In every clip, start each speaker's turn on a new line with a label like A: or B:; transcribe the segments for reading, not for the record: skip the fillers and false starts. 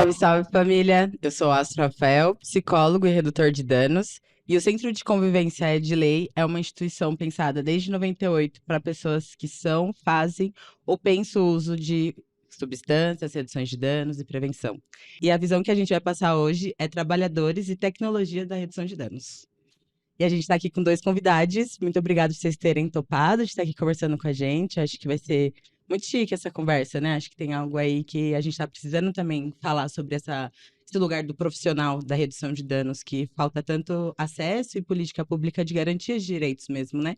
A: Salve, salve família! Eu sou o Astro Rafael, psicólogo e redutor de danos. E o Centro de Convivência é de Lei é uma instituição pensada desde 98 para pessoas que são, fazem ou pensam o uso de substâncias, reduções de danos e prevenção. E a visão que a gente vai passar hoje é trabalhadores e tecnologia da redução de danos. E a gente está aqui com dois convidados. Muito obrigada por vocês terem topado de estar aqui conversando com a gente. Acho que vai ser muito chique essa conversa, né? Acho que tem algo aí que a gente está precisando também falar sobre esse lugar do profissional da redução de danos, que falta tanto acesso e política pública de garantias de direitos mesmo, né?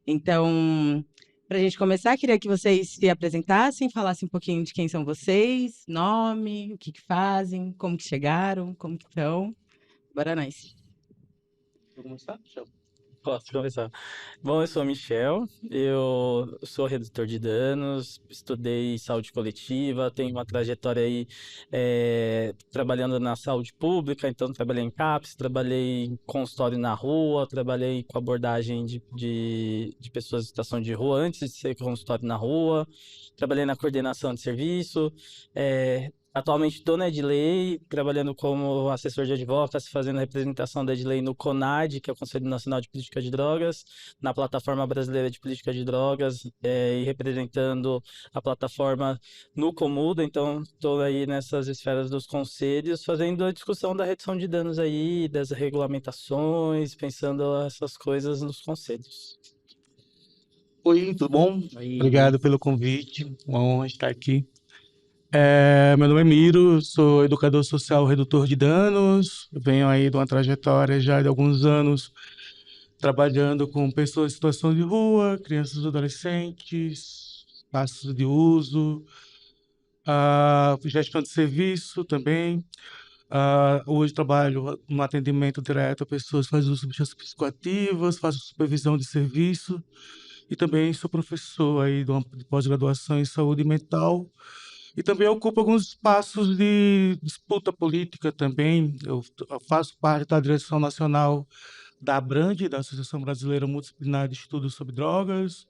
A: Então, para a gente começar, queria que vocês se apresentassem, falassem um pouquinho de quem são vocês, nome, o que que fazem, como que chegaram, como que estão. Bora nós.
B: Vou começar? Posso começar. Bom, eu sou o Michel, eu sou redutor de danos, estudei saúde coletiva, tenho uma trajetória aí trabalhando na saúde pública, então trabalhei em CAPS, trabalhei em consultório na rua, trabalhei com abordagem de pessoas em situação de rua antes de ser consultório na rua, trabalhei na coordenação de serviço, atualmente estou na Edlei, trabalhando como assessor de advocacy, fazendo representação da Edlei no CONAD, que é o Conselho Nacional de Política de Drogas, na Plataforma Brasileira de Política de Drogas, e representando a plataforma no Comuda. Então, estou aí nessas esferas dos conselhos, fazendo a discussão da redução de danos aí, das regulamentações, pensando essas coisas nos conselhos.
C: Oi, tudo bom?
A: Oi.
C: Obrigado pelo convite, uma honra estar aqui. Meu nome é Miro, sou educador social redutor de danos, venho aí de uma trajetória já de alguns anos trabalhando com pessoas em situação de rua, crianças e adolescentes, espaços de uso, gestão de serviço também. Hoje trabalho no atendimento direto a pessoas que fazem uso de substâncias psicoativas, faço supervisão de serviço e também sou professor aí de pós-graduação em saúde mental. E também ocupo alguns espaços de disputa política também. Eu faço parte da direção nacional da ABRAND, da Associação Brasileira Multidisciplinar de Estudos sobre Drogas.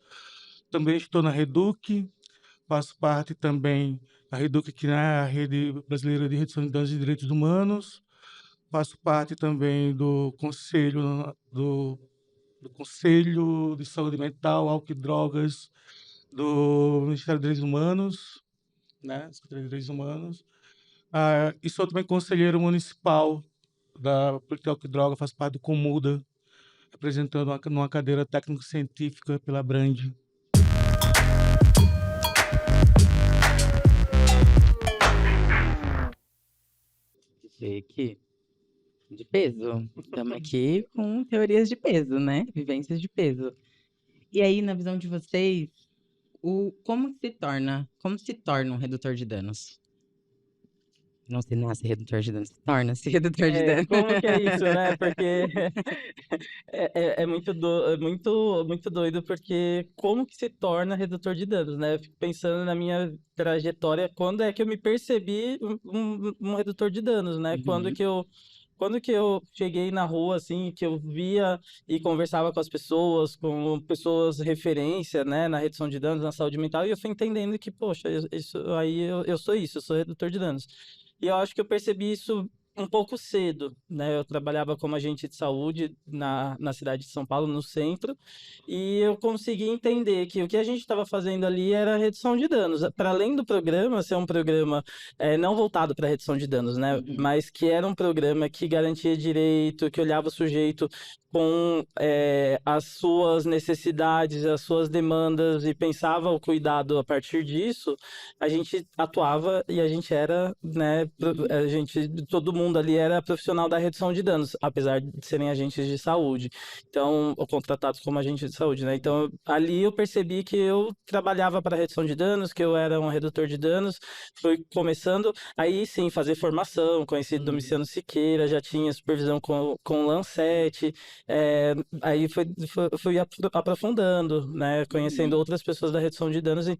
C: Também estou na REDUC, faço parte também da REDUC, que é a Rede Brasileira de Redução de Danos e Direitos Humanos. Faço parte também do Conselho de Saúde Mental, Álcool e Drogas do Ministério dos Direitos Humanos, né? Secretaria de Direitos Humanos. E sou também conselheiro municipal da Política Álcool e Droga, faço parte do Comuda, representando numa cadeira técnico-científica pela Brand.
A: Chique. De peso. Estamos aqui com teorias de peso, né? Vivências de peso. E aí, na visão de vocês, como se torna um redutor de danos? Não se nasce redutor de danos, se torna-se redutor de danos.
B: Como que é isso, né? Porque é muito doido, porque como que se torna redutor de danos, né? Eu fico pensando na minha trajetória, quando é que eu me percebi um redutor de danos, né?
A: Uhum.
B: Quando que eu cheguei na rua, assim, que eu via e conversava com pessoas referência, né, na redução de danos, na saúde mental, e eu fui entendendo que, poxa, isso aí eu sou redutor de danos. E eu acho que eu percebi isso um pouco cedo, né? Eu trabalhava como agente de saúde na cidade de São Paulo, no centro, e eu consegui entender que o que a gente estava fazendo ali era redução de danos. Para além do programa ser um programa não voltado para redução de danos, né?
A: Uhum.
B: Mas que era um programa que garantia direito, que olhava o sujeito com as suas necessidades, as suas demandas e pensava o cuidado a partir disso, a gente atuava e a gente era, né, todo mundo ali era profissional da redução de danos, apesar de serem agentes de saúde. Então, ou contratados como agente de saúde, né? Então, ali eu percebi que eu trabalhava para redução de danos, que eu era um redutor de danos, fui começando, aí sim, fazer formação, conheci Domiciano Siqueira, já tinha supervisão com o Lancet, aí fui aprofundando, né? Conhecendo outras pessoas da redução de danos, e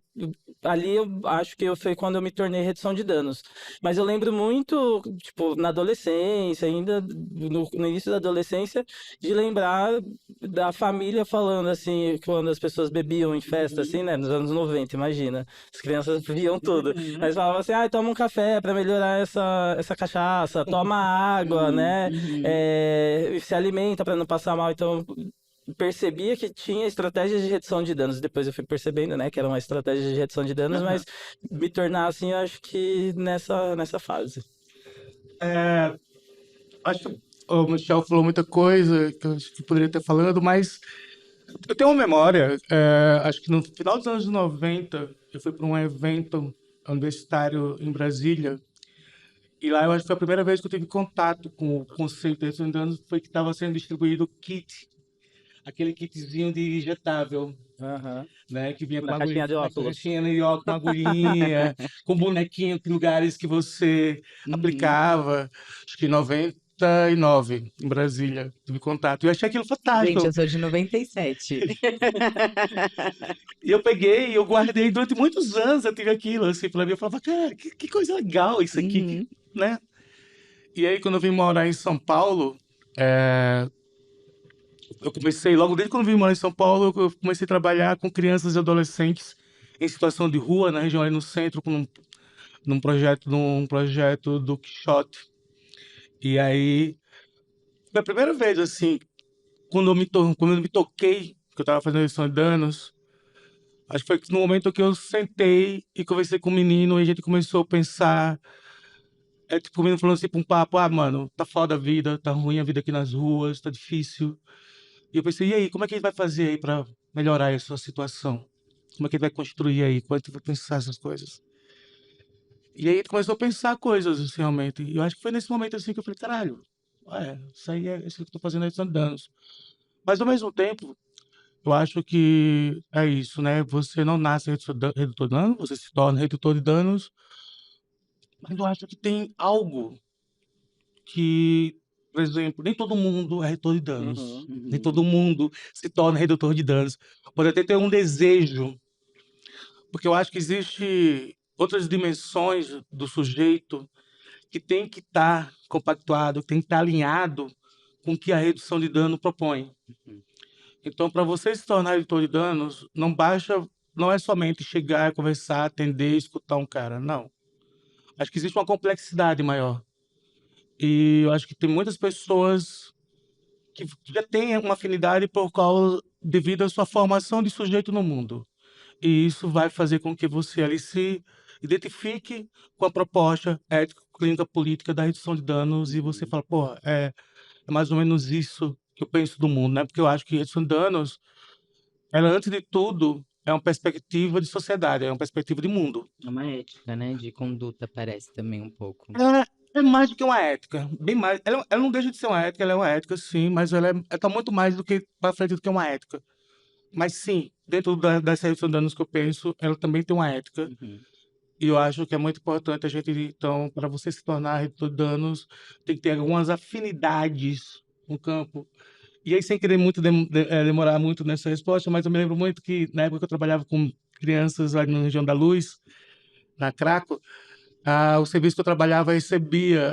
B: ali eu acho que foi quando eu me tornei redução de danos. Mas eu lembro muito, tipo, na adolescência, ainda no início da adolescência, de lembrar da família falando assim, quando as pessoas bebiam em festa, assim, né? Nos anos 90, imagina. As crianças viam tudo. Mas falavam assim, toma um café para melhorar essa cachaça, toma água, né? Se alimenta para não passar mal. Então, percebia que tinha estratégias de redução de danos. Depois eu fui percebendo, né, que era uma estratégia de redução de danos, mas me tornar assim, eu acho que nessa fase.
C: Acho que o Michel falou muita coisa que eu acho que poderia ter falado, mas eu tenho uma memória. Acho que no final dos anos 90, eu fui para um evento universitário em Brasília. E lá eu acho que foi a primeira vez que eu tive contato com o conceito de redução de danos, foi que estava sendo distribuído o kit, aquele kitzinho de injetável, né? Que vinha com
B: Na caixinha de óculos.
C: caixinha de óculos, com agulhinha, com bonequinho de lugares que você aplicava. Acho que em 99, em Brasília, tive contato. E eu achei aquilo fantástico.
A: Gente, eu sou de 97.
C: E eu peguei, eu guardei durante muitos anos, eu tive aquilo, assim, pra mim, eu falava, cara, que coisa legal isso aqui, né? E aí, quando eu vim morar em São Paulo, eu comecei, logo desde quando eu vim morar em São Paulo, eu comecei a trabalhar com crianças e adolescentes em situação de rua, na região ali no centro, num projeto do Quixote. E aí, foi a primeira vez, assim, quando eu me toquei, que eu estava fazendo redução de danos, acho que foi no momento que eu sentei e conversei com o menino e a gente começou a pensar. Tipo, o menino falando assim pra um papo: mano, tá foda a vida, tá ruim a vida aqui nas ruas, tá difícil. E eu pensei: e aí, como é que a gente vai fazer aí pra melhorar essa situação? Como é que a gente vai construir aí? Como é que a gente vai pensar essas coisas? E aí a gente começou a pensar coisas, assim, realmente. E eu acho que foi nesse momento, assim, que eu falei: caralho, isso aí é isso que eu tô fazendo aí, são danos. Mas, ao mesmo tempo, eu acho que é isso, né? Você não nasce redutor de danos, você se torna redutor de danos, mas eu acho que tem algo que, por exemplo, nem todo mundo é redutor de danos. Nem todo mundo se torna redutor de danos. Pode até ter um desejo, porque eu acho que existe outras dimensões do sujeito que tem que estar compactuado, tem que estar alinhado com o que a redução de dano propõe. Então, para você se tornar redutor de danos, não é somente chegar, conversar, atender, escutar um cara, não. Acho que existe uma complexidade maior. E eu acho que tem muitas pessoas que já têm uma afinidade devido à sua formação de sujeito no mundo. E isso vai fazer com que você ali se identifique com a proposta ética, clínica, política da redução de danos e você fala, pô, é mais ou menos isso que eu penso do mundo, né? Porque eu acho que redução de danos, ela, antes de tudo, é uma perspectiva de sociedade, é uma perspectiva de mundo.
A: É uma ética, né? De conduta, parece também um pouco.
C: Ela é mais do que uma ética, bem mais. Ela não deixa de ser uma ética, ela é uma ética, sim, mas ela tá muito mais do que para frente do que uma ética. Mas sim, dentro das redução de danos que eu penso, ela também tem uma ética. E eu acho que é muito importante a gente, então, para você se tornar redutor de danos, tem que ter algumas afinidades no campo. E aí, sem querer demorar muito nessa resposta, mas eu me lembro muito que na época que eu trabalhava com crianças lá na região da Luz, na Craco, o serviço que eu trabalhava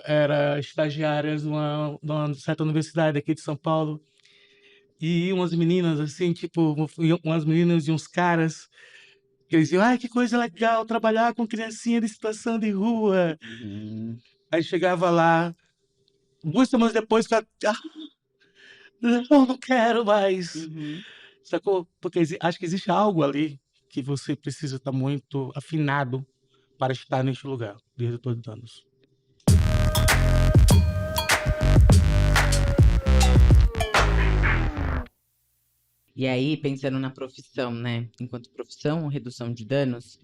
C: era estagiárias de uma certa universidade aqui de São Paulo. E umas meninas, assim, tipo, umas meninas e uns caras, que eles diziam, que coisa legal trabalhar com criancinha de situação de rua. Aí chegava lá, 2 semanas depois, não quero mais. Sacou? Porque acho que existe algo ali que você precisa estar muito afinado para estar neste lugar de redutor de danos.
A: E aí, pensando na profissão, né? Enquanto profissão, redução de danos,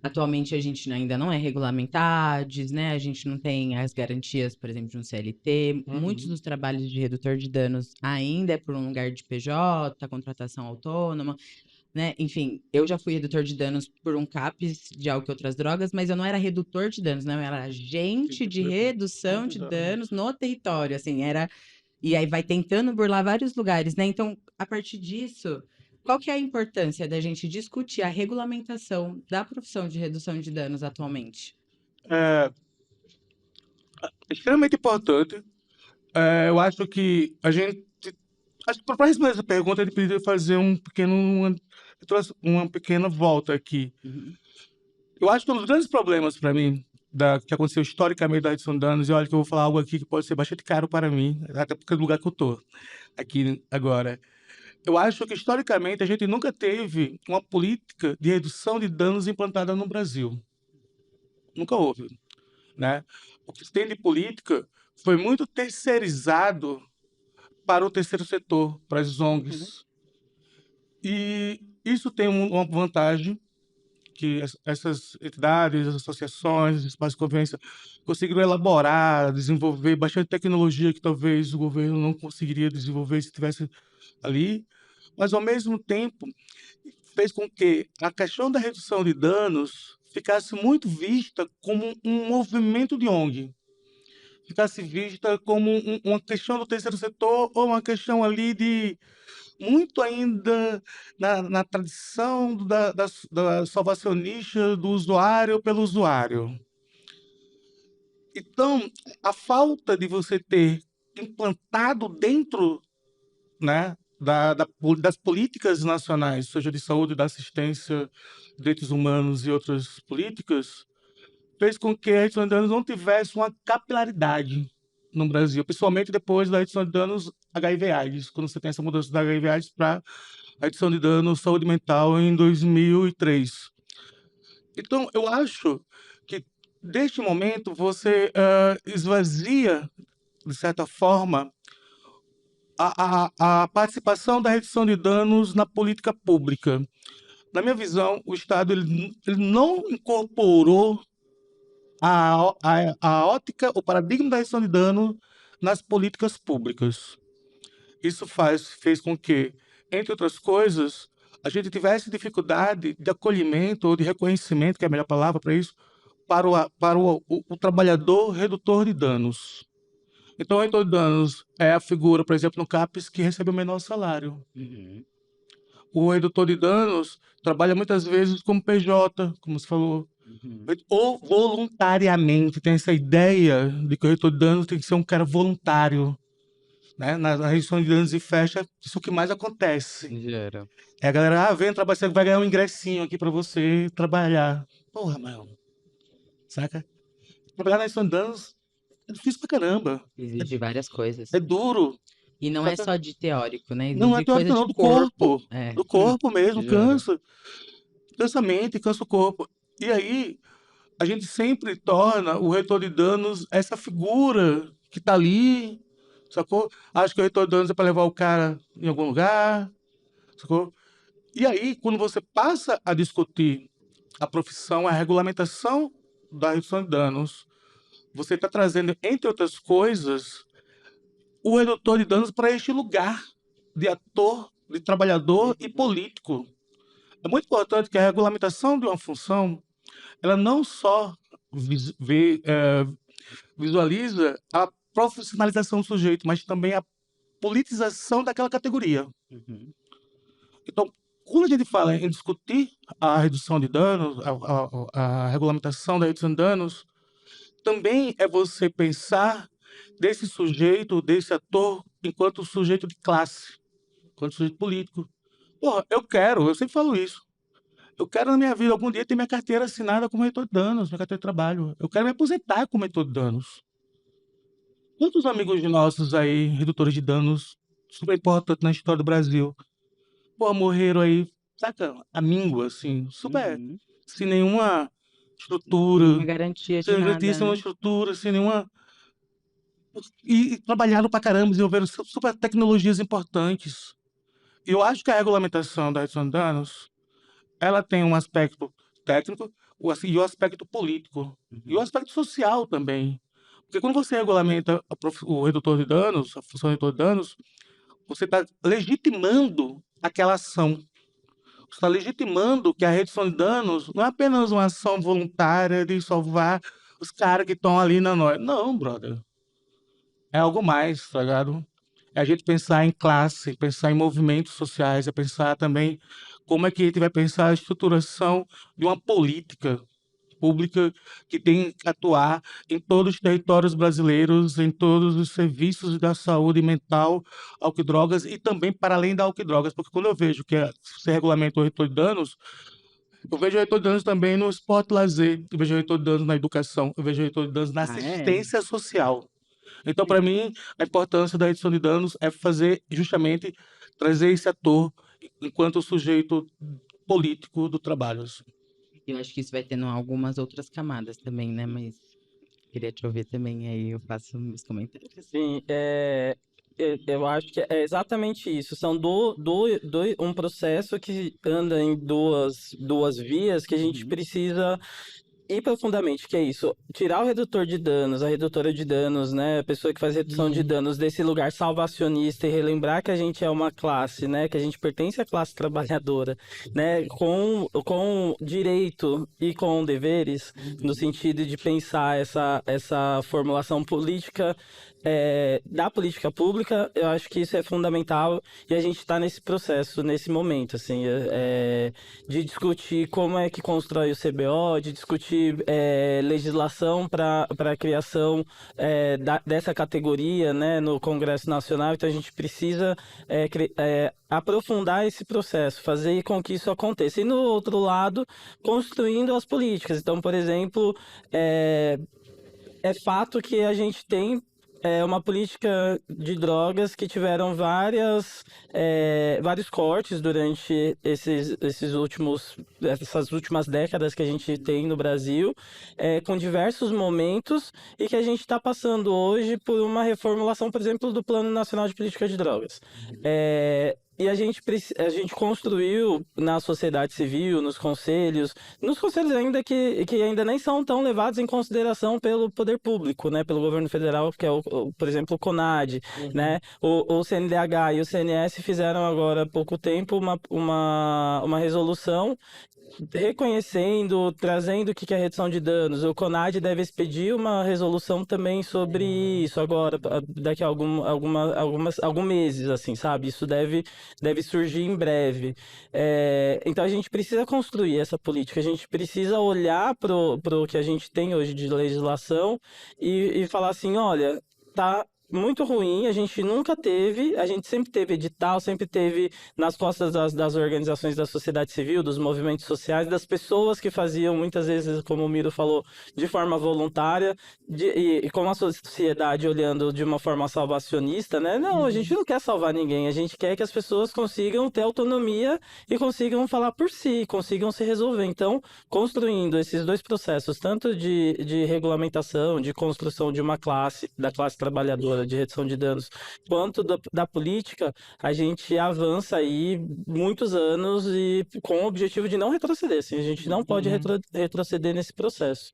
A: atualmente a gente ainda não é regulamentados, né? A gente não tem as garantias, por exemplo, de um CLT. Muitos dos trabalhos de redutor de danos ainda é por um lugar de PJ, contratação autônoma, né? Enfim, eu já fui redutor de danos por um CAPS de álcool e outras drogas, mas eu não era redutor de danos, não. Eu era agente de redução de danos no território, assim, era... E aí vai tentando burlar vários lugares, né? Então, a partir disso, qual que é a importância da gente discutir a regulamentação da profissão de redução de danos atualmente?
C: extremamente importante. Eu acho que a gente. Acho que para responder essa pergunta, a gente precisa fazer uma pequena volta aqui.
A: Uhum.
C: Eu acho que um dos grandes problemas para mim, que aconteceu historicamente da redução de danos, e olha que eu vou falar algo aqui que pode ser bastante caro para mim, até porque é do lugar que eu estou aqui agora. Eu acho que historicamente a gente nunca teve uma política de redução de danos implantada no Brasil. Nunca houve, né? O que se tem de política foi muito terceirizado para o terceiro setor, para as
A: Uhum.
C: ONGs. E isso tem uma vantagem, que essas entidades, as associações, os espaços de convivência conseguiram elaborar, desenvolver bastante tecnologia que talvez o governo não conseguiria desenvolver se estivesse ali, mas ao mesmo tempo fez com que a questão da redução de danos ficasse muito vista como um movimento de ONG, ficasse vista como uma questão do terceiro setor ou uma questão ali de muito ainda na tradição da salvacionista do usuário pelo usuário. Então, a falta de você ter implantado dentro, né, das políticas nacionais, seja de saúde, da assistência, direitos humanos e outras políticas, fez com que a redução de danos não tivesse uma capilaridade no Brasil, principalmente depois da redução de danos HIV/AIDS, quando você tem essa mudança da HIV/AIDS para a redução de danos saúde mental em 2003. Então, eu acho que, neste momento, você esvazia, de certa forma, a participação da redução de danos na política pública. Na minha visão, o Estado ele não incorporou a ótica, o paradigma da redução de dano nas políticas públicas. Isso fez com que, entre outras coisas, a gente tivesse dificuldade de acolhimento ou de reconhecimento, que é a melhor palavra para isso, para o trabalhador redutor de danos. Então, o redutor de danos é a figura, por exemplo, no CAPES, que recebe o menor salário.
A: Uhum.
C: O redutor de danos trabalha muitas vezes como PJ, como você falou,
A: Uhum.
C: ou voluntariamente. Tem essa ideia de que o redutor de danos tem que ser um cara voluntário, né? Na redução de danos e fecha, isso é o que mais acontece.
A: Gera.
C: É a galera, vem trabalhar, você vai ganhar um ingressinho aqui para você trabalhar. Porra, mano. Saca? Trabalhar na redução de danos é difícil pra caramba.
A: Exige várias coisas.
C: É duro.
A: E não é
C: Saca?
A: só de teórico, né?
C: Não é
A: Exige
C: teórico,
A: coisa
C: não,
A: de
C: do
A: corpo.
C: corpo.
A: É.
C: Do corpo mesmo,
A: Juro.
C: cansa. Cansa a mente, cansa o corpo. E aí, a gente sempre torna o retor de danos essa figura que tá ali, sacou? Acho que o retor de danos é para levar o cara em algum lugar, sacou? E aí, quando você passa a discutir a profissão, a regulamentação da redução de danos, você está trazendo, entre outras coisas, o redutor de danos para este lugar de ator, de trabalhador e político. É muito importante que a regulamentação de uma função, ela não só visualiza a profissionalização do sujeito, mas também a politização daquela categoria.
A: Uhum.
C: Então, quando a gente fala em discutir a redução de danos, a regulamentação da redução de danos, também é você pensar desse sujeito, desse ator, enquanto sujeito de classe, enquanto sujeito político. Porra, eu sempre falo isso. Eu quero na minha vida algum dia ter minha carteira assinada como redutor de danos, minha carteira de trabalho. Eu quero me aposentar como redutor de danos. Quantos amigos nossos aí, redutores de danos, super importantes na história do Brasil, pô, morreram aí, saca, a míngua, assim, super,
A: Uhum.
C: sem nenhuma
A: Nenhuma
C: estrutura,
A: garantia de
C: sem garantia,
A: nada,
C: sem uma
A: né?
C: estrutura, sem nenhuma. E trabalharam pra caramba, desenvolveram super tecnologias importantes. E eu acho que a regulamentação da redução de danos, ela tem um aspecto técnico e o aspecto político, e o
A: Uhum.
C: aspecto social também. Porque quando você regulamenta o redutor de danos, a função redutor de danos, você está legitimando aquela ação. Você está legitimando que a redução de danos não é apenas uma ação voluntária de salvar os caras que estão ali na noite. Não, brother. É algo mais, tá ligado? É a gente pensar em classe, pensar em movimentos sociais, é pensar também como é que a gente vai pensar a estruturação de uma política pública que tem que atuar em todos os territórios brasileiros, em todos os serviços da saúde mental, álcool e drogas, e também para além da álcool e drogas, porque quando eu vejo que você regulamenta o retorno de danos, eu vejo retorno de danos também no esporte e lazer, eu vejo retorno de danos na educação, eu vejo retorno de danos na
A: Ah, é?
C: assistência social. Então, para mim, a importância da redução de danos é fazer justamente trazer esse ator enquanto sujeito político do trabalho, assim.
A: Eu acho que isso vai tendo algumas outras camadas também, né? Mas queria te ouvir também, aí eu faço meus comentários.
B: Sim, eu acho que é exatamente isso. São um processo que anda em duas vias que a gente precisa ir profundamente, que é isso, tirar o redutor de danos, a redutora de danos, né, a pessoa que faz redução de danos desse lugar salvacionista e relembrar que a gente é uma classe, né, que a gente pertence à classe trabalhadora, né, com direito e com deveres, no sentido de pensar essa formulação política da política pública. Eu acho que isso é fundamental e a gente está nesse processo, nesse momento, assim, de discutir como é que constrói o CBO, de discutir legislação para a criação dessa categoria, né, no Congresso Nacional. Então a gente precisa aprofundar esse processo, fazer com que isso aconteça. E no outro lado, construindo as políticas. Então, por exemplo, é fato que a gente tem uma política de drogas que tiveram vários cortes durante essas últimas décadas que a gente tem no Brasil, com diversos momentos, e que a gente está passando hoje por uma reformulação, por exemplo, do Plano Nacional de Política de Drogas. E a gente construiu na sociedade civil, nos conselhos ainda que ainda nem são tão levados em consideração pelo poder público, né, pelo governo federal, que é por exemplo, o CONAD, né, o CNDH e o CNS fizeram agora há pouco tempo uma resolução reconhecendo, trazendo o que é redução de danos. O CONAD deve expedir uma resolução também sobre isso agora, daqui a alguns meses, assim, sabe? Isso deve surgir em breve. Então a gente precisa construir essa política, a gente precisa olhar pro que a gente tem hoje de legislação e falar assim, olha, tá muito ruim, a gente sempre teve edital, sempre teve nas costas das organizações da sociedade civil, dos movimentos sociais, das pessoas que faziam, muitas vezes, como o Miro falou, de forma voluntária, e com a sociedade olhando de uma forma salvacionista, né? Não, a gente não quer salvar ninguém, a gente quer que as pessoas consigam ter autonomia e consigam falar por si, consigam se resolver. Então, construindo esses dois processos, tanto de regulamentação, de construção de uma classe, da classe trabalhadora, de redução de danos, quanto da política, a gente avança aí muitos anos e com o objetivo de não retroceder. Assim, a gente não pode retroceder nesse processo.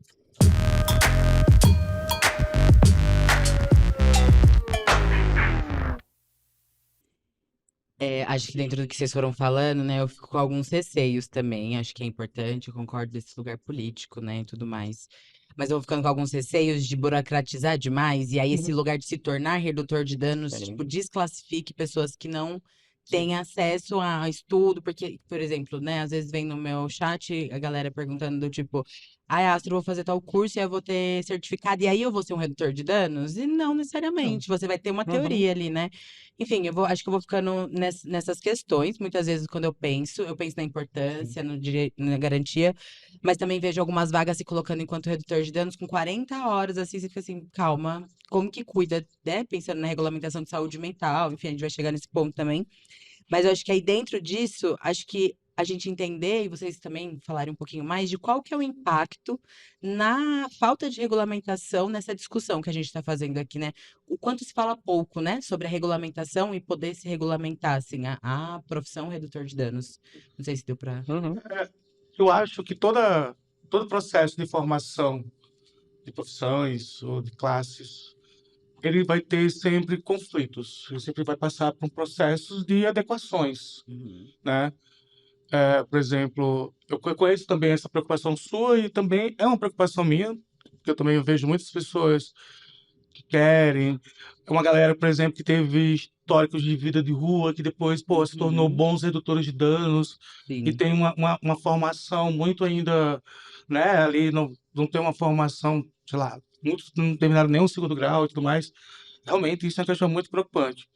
A: Acho que dentro do que vocês foram falando, né, eu fico com alguns receios também. Acho que é importante, eu concordo desse lugar político, né, e tudo mais. Mas eu vou ficando com alguns receios de burocratizar demais, e aí esse lugar de se tornar redutor de danos, tipo, desclassifique pessoas que não têm acesso a estudo, porque, por exemplo, né, às vezes vem no meu chat a galera perguntando do tipo, ai, Astro, eu vou fazer tal curso e aí eu vou ter certificado, e aí eu vou ser um redutor de danos? E não necessariamente, você vai ter uma teoria ali, né? Enfim, acho que eu vou ficando nessas questões. Muitas vezes, quando eu penso na importância, no direito, na garantia, mas também vejo algumas vagas se colocando enquanto redutor de danos com 40 horas, assim, você fica assim, calma, como que cuida, né? Pensando na regulamentação de saúde mental, enfim, a gente vai chegar nesse ponto também. Mas eu acho que aí dentro disso, acho que a gente entender, e vocês também falarem um pouquinho mais, de qual que é o impacto na falta de regulamentação nessa discussão que a gente está fazendo aqui, né? O quanto se fala pouco, né, sobre a regulamentação e poder se regulamentar, assim, a profissão redutor de danos. Não sei se deu para...
C: Eu acho que todo processo de formação de profissões ou de classes, ele vai ter sempre conflitos, ele sempre vai passar por processos de adequações, né? Por exemplo, eu conheço também essa preocupação sua e também é uma preocupação minha, porque eu também vejo muitas pessoas que querem, uma galera, por exemplo, que teve históricos de vida de rua, que depois, pô, se tornou bons redutores de danos e
A: Sim.
C: tem uma formação muito ainda né? Ali não tem uma formação, sei lá, muitos não terminaram nem o segundo grau e tudo mais. Realmente, isso é uma questão muito preocupante.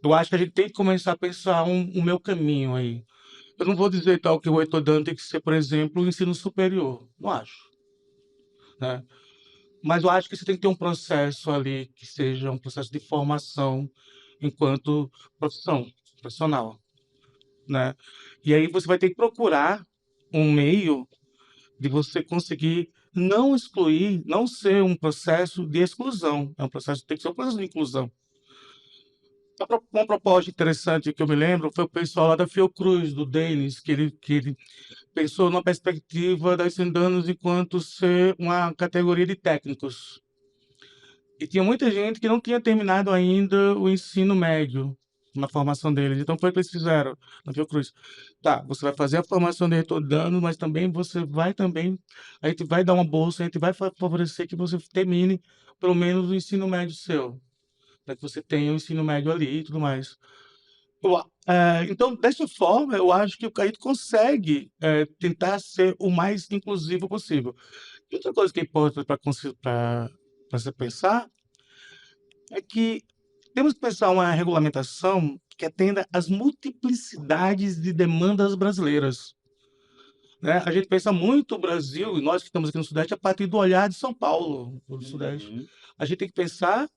C: Eu acho que a gente tem que começar a pensar o meu caminho aí. Eu não vou dizer tal que o Heitor Dano tem que ser, por exemplo, o ensino superior. Não acho, né? Mas eu acho que você tem que ter um processo ali que seja um processo de formação enquanto profissional, né? E aí você vai ter que procurar um meio de você conseguir não excluir, não ser um processo de exclusão, tem que ser um processo de inclusão. Uma proposta interessante que eu me lembro foi o pessoal lá da Fiocruz, do Denis, que ele pensou na perspectiva das danos enquanto ser uma categoria de técnicos. E tinha muita gente que não tinha terminado ainda o ensino médio na formação deles. Então foi o que eles fizeram na Fiocruz. Tá, você vai fazer a formação de retorno, mas também você vai também, a gente vai dar uma bolsa, a gente vai favorecer que você termine pelo menos o ensino médio seu, para que você tenha o ensino médio ali e tudo mais. Então, dessa forma, eu acho que o Caíto consegue tentar ser o mais inclusivo possível. E outra coisa que é importante para você pensar é que temos que pensar uma regulamentação que atenda às multiplicidades de demandas brasileiras, né? A gente pensa muito o Brasil, e nós que estamos aqui no Sudeste, a partir do olhar de São Paulo, do Sudeste.
B: Uhum.
C: A gente tem que pensar,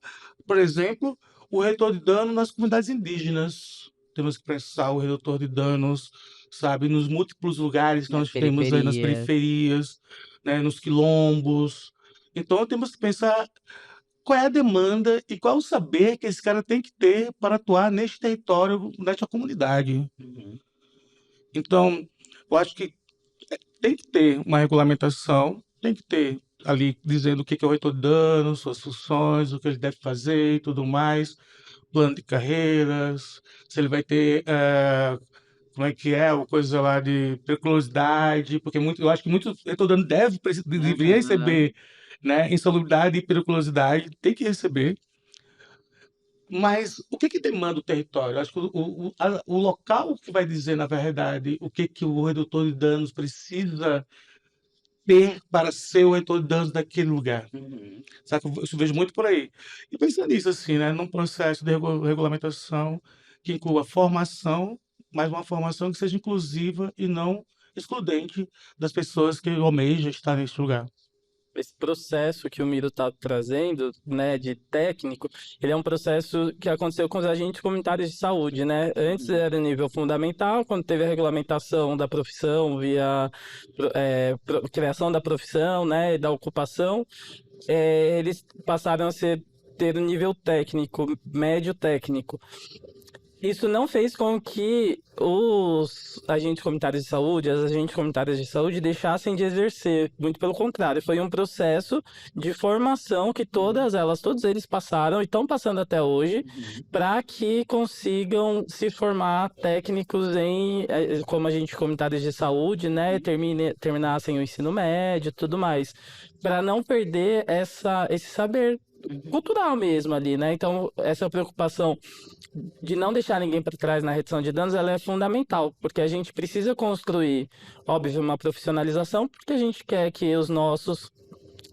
C: por exemplo, o redutor de dano nas comunidades indígenas. Temos que pensar o redutor de danos, sabe, nos múltiplos lugares que
A: Nas
C: nós temos aí nas
A: periferias.
C: periferias, né, nos quilombos. Então, temos que pensar qual é a demanda e qual o saber que esse cara tem que ter para atuar neste território, nesta comunidade.
B: Uhum.
C: Então, eu acho que tem que ter uma regulamentação, tem que ter ali dizendo o que é o reitor de danos, suas funções, o que ele deve fazer e tudo mais, plano de carreiras, se ele vai ter, como é que é, a coisa lá de periculosidade, porque eu acho que muito reitor de dano deveria
B: Uhum.
C: receber, né, insalubridade e periculosidade, tem que receber. Mas o que demanda o território? Acho que o local que vai dizer, na verdade, o que o redutor de danos precisa ter para ser o redutor de danos daquele lugar.
B: Uhum.
C: Sabe? Eu vejo muito por aí. E pensando nisso, assim, né, num processo de regulamentação que inclua formação, mas uma formação que seja inclusiva e não excludente das pessoas que almejam estar nesse lugar.
B: Esse processo que o Miro está trazendo, né, de técnico, ele é um processo que aconteceu com os agentes comunitários de saúde, né? Antes era nível fundamental, quando teve a regulamentação da profissão via criação da profissão, né, e da ocupação, eles passaram a ter o nível técnico, médio técnico. Isso não fez com que os agentes comunitários de saúde, as agentes comunitárias de saúde deixassem de exercer. Muito pelo contrário, foi um processo de formação que todos eles passaram e estão passando até hoje, para que consigam se formar técnicos como agentes comunitários de saúde, né? Terminassem o ensino médio e tudo mais. Para não perder esse saber cultural mesmo ali, né? Então, essa preocupação de não deixar ninguém para trás na redução de danos, ela é fundamental, porque a gente precisa construir, óbvio, uma profissionalização, porque a gente quer que os nossos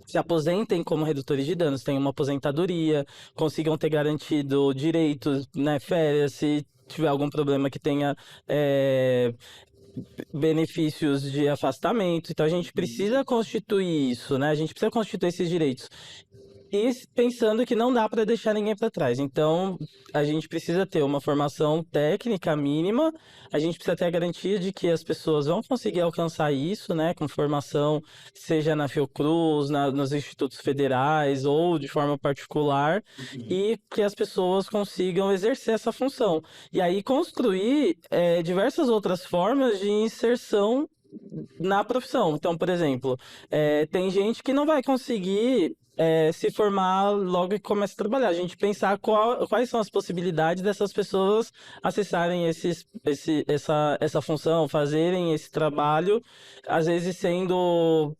B: se aposentem como redutores de danos, tenham uma aposentadoria, consigam ter garantido direitos, né, férias, se tiver algum problema que tenha benefícios de afastamento. Então a gente precisa constituir isso, né? A gente precisa constituir esses direitos. E pensando que não dá para deixar ninguém para trás. Então, a gente precisa ter uma formação técnica mínima, a gente precisa ter a garantia de que as pessoas vão conseguir alcançar isso, né, com formação, seja na Fiocruz, nos institutos federais ou de forma particular, e que as pessoas consigam exercer essa função. E aí construir diversas outras formas de inserção na profissão. Então, por exemplo, tem gente que não vai conseguir se formar logo que começa a trabalhar. A gente pensar quais são as possibilidades dessas pessoas acessarem essa função, fazerem esse trabalho, às vezes sendo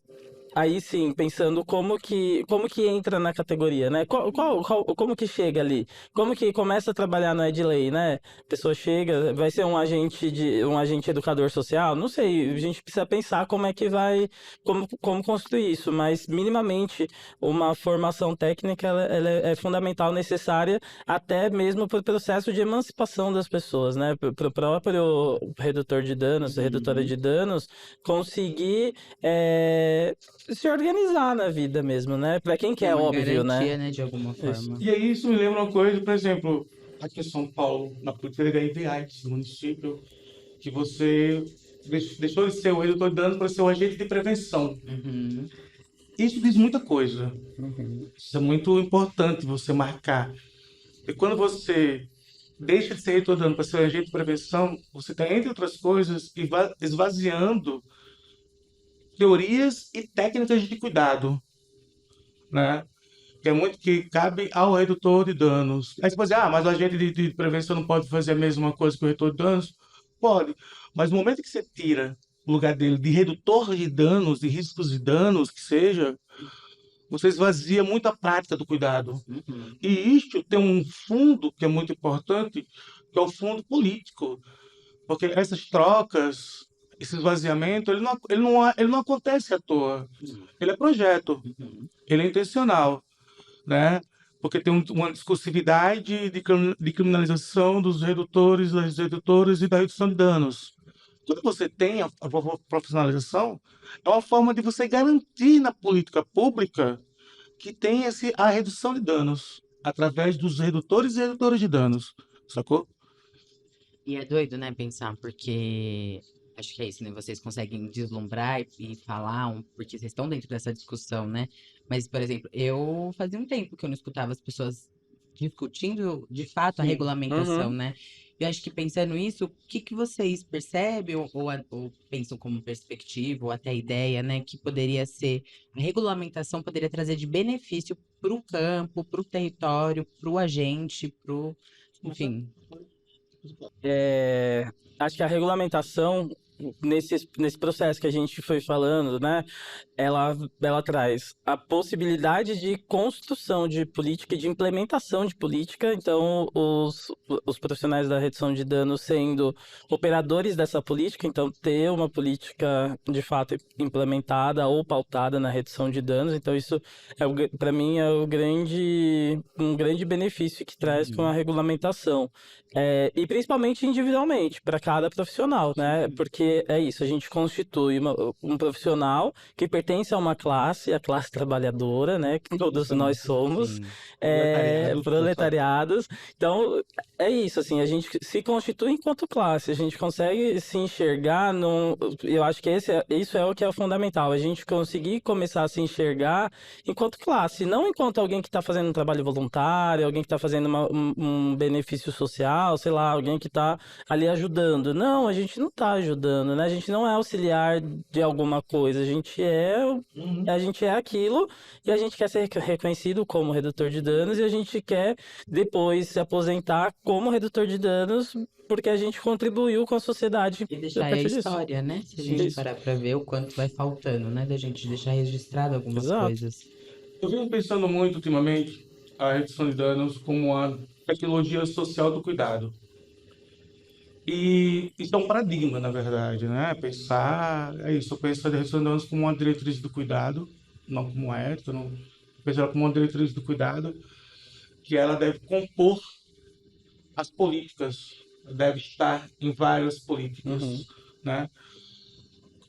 B: aí sim, pensando como que entra na categoria, né? Como que chega ali? Como que começa a trabalhar no Edley, né? A pessoa chega, vai ser um agente educador social? Não sei, a gente precisa pensar como é que vai, como construir isso, mas minimamente uma formação técnica ela é fundamental, necessária, até mesmo para o processo de emancipação das pessoas, né? Para o próprio redutor de danos, redutora de danos, conseguir se organizar na vida mesmo, né? Pra quem
A: É
B: quer,
A: uma
B: óbvio,
A: garantia,
B: né?
A: né, de alguma
B: Isso.
A: forma.
C: E aí isso me lembra uma coisa, por exemplo, aqui em São Paulo, na política de HIV/AIDS, no município, que você deixou de ser o redutor de danos para ser o agente de prevenção.
A: Uhum,
C: Isso diz muita coisa.
A: uhum.
C: Isso é muito importante você marcar. E quando você deixa de ser redutor de danos para ser o agente de prevenção, você está, entre outras coisas, esvaziando teorias e técnicas de cuidado, né? Que é muito que cabe ao redutor de danos. Aí você pode dizer, mas o agente de prevenção não pode fazer a mesma coisa que o redutor de danos? Pode, mas no momento que você tira o lugar dele de redutor de danos, de riscos de danos, que seja, você esvazia muito a prática do cuidado.
A: Uhum.
C: E isto tem um fundo que é muito importante, que é o fundo político, porque essas trocas, esse esvaziamento, ele não acontece à toa. Ele é projeto,
A: Uhum.
C: ele é intencional, né? Porque tem uma discursividade de criminalização dos redutores, das redutoras e da redução de danos. Quando você tem a profissionalização, é uma forma de você garantir na política pública que tem a redução de danos através dos redutores e redutoras de danos, sacou?
A: E é doido, né, pensar, porque acho que é isso, né? Vocês conseguem deslumbrar e falar, porque vocês estão dentro dessa discussão, né? Mas, por exemplo, eu fazia um tempo que eu não escutava as pessoas discutindo de fato a
C: Sim.
A: regulamentação,
B: Uhum.
A: né? Eu acho que pensando nisso, o que que vocês percebem ou pensam como perspectiva ou até ideia, né? Que poderia ser, a regulamentação poderia trazer de benefício para o campo, para o território, para o agente, para o, enfim.
B: É, acho que a regulamentação, nesse processo que a gente foi falando, né? Ela traz a possibilidade de construção de política e de implementação de política. Então, os profissionais da redução de danos sendo operadores dessa política, então ter uma política de fato implementada ou pautada na redução de danos. Então, isso para mim é um grande benefício que traz com a
A: Uhum.
B: regulamentação. E principalmente individualmente, para cada profissional, né? Porque é isso, a gente constitui um profissional que pertence a uma classe, a classe trabalhadora, né? Que todos nós somos,
A: Sim.
B: proletariados. Então, é isso, assim, a gente se constitui enquanto classe, a gente consegue se enxergar eu acho que isso é o que é fundamental, a gente conseguir começar a se enxergar enquanto classe, não enquanto alguém que está fazendo um trabalho voluntário, alguém que está fazendo um benefício social, sei lá, alguém que está ali ajudando. Não, a gente não está ajudando, né? A gente não é auxiliar de alguma coisa,
C: Uhum.
B: a gente é aquilo e a gente quer ser reconhecido como redutor de danos e a gente quer depois se aposentar como redutor de danos porque a gente contribuiu com a sociedade
A: E
B: a
A: deixar aí a
B: partir disso.
A: história, né? Se a
C: Sim.
A: gente
B: Isso.
A: parar pra ver o quanto vai faltando, né? Da gente deixar registrado algumas
B: Exato.
A: coisas.
C: Eu venho pensando muito ultimamente a redução de danos como uma tecnologia social do cuidado. E isso é um paradigma, na verdade, né? Pensar, é isso, eu penso a redução de danos como uma diretriz do cuidado, não como uma ética, não. Eu penso ela como uma diretriz do cuidado, que ela deve compor as políticas, deve estar em várias
B: Uhum.
C: políticas, né?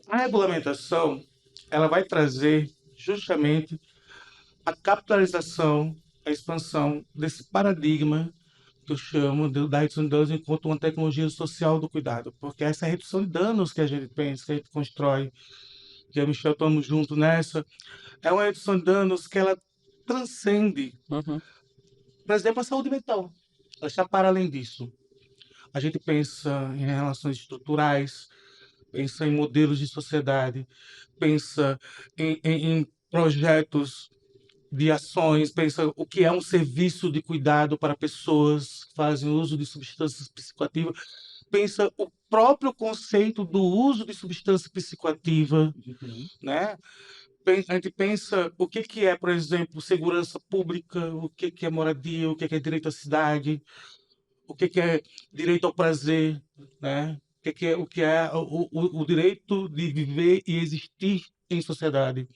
C: A regulamentação, ela vai trazer justamente a capitalização, a expansão desse paradigma que eu chamo da redução de danos enquanto uma tecnologia social do cuidado, porque essa redução de danos que a gente pensa, que a gente constrói, que eu e o Michel estamos juntos nessa, é uma redução de danos que ela transcende,
B: Uhum.
C: por exemplo, a saúde mental. Ela está para além disso. A gente pensa em relações estruturais, pensa em modelos de sociedade, pensa em projetos de ações, pensa o que é um serviço de cuidado para pessoas que fazem uso de substâncias psicoativas, pensa o próprio conceito do uso de substância psicoativa,
A: Uhum.
C: né? a gente pensa o que é, por exemplo, segurança pública, o que é moradia, o que é direito à cidade, o que é direito ao prazer, né? O que é o direito de viver e existir em sociedade.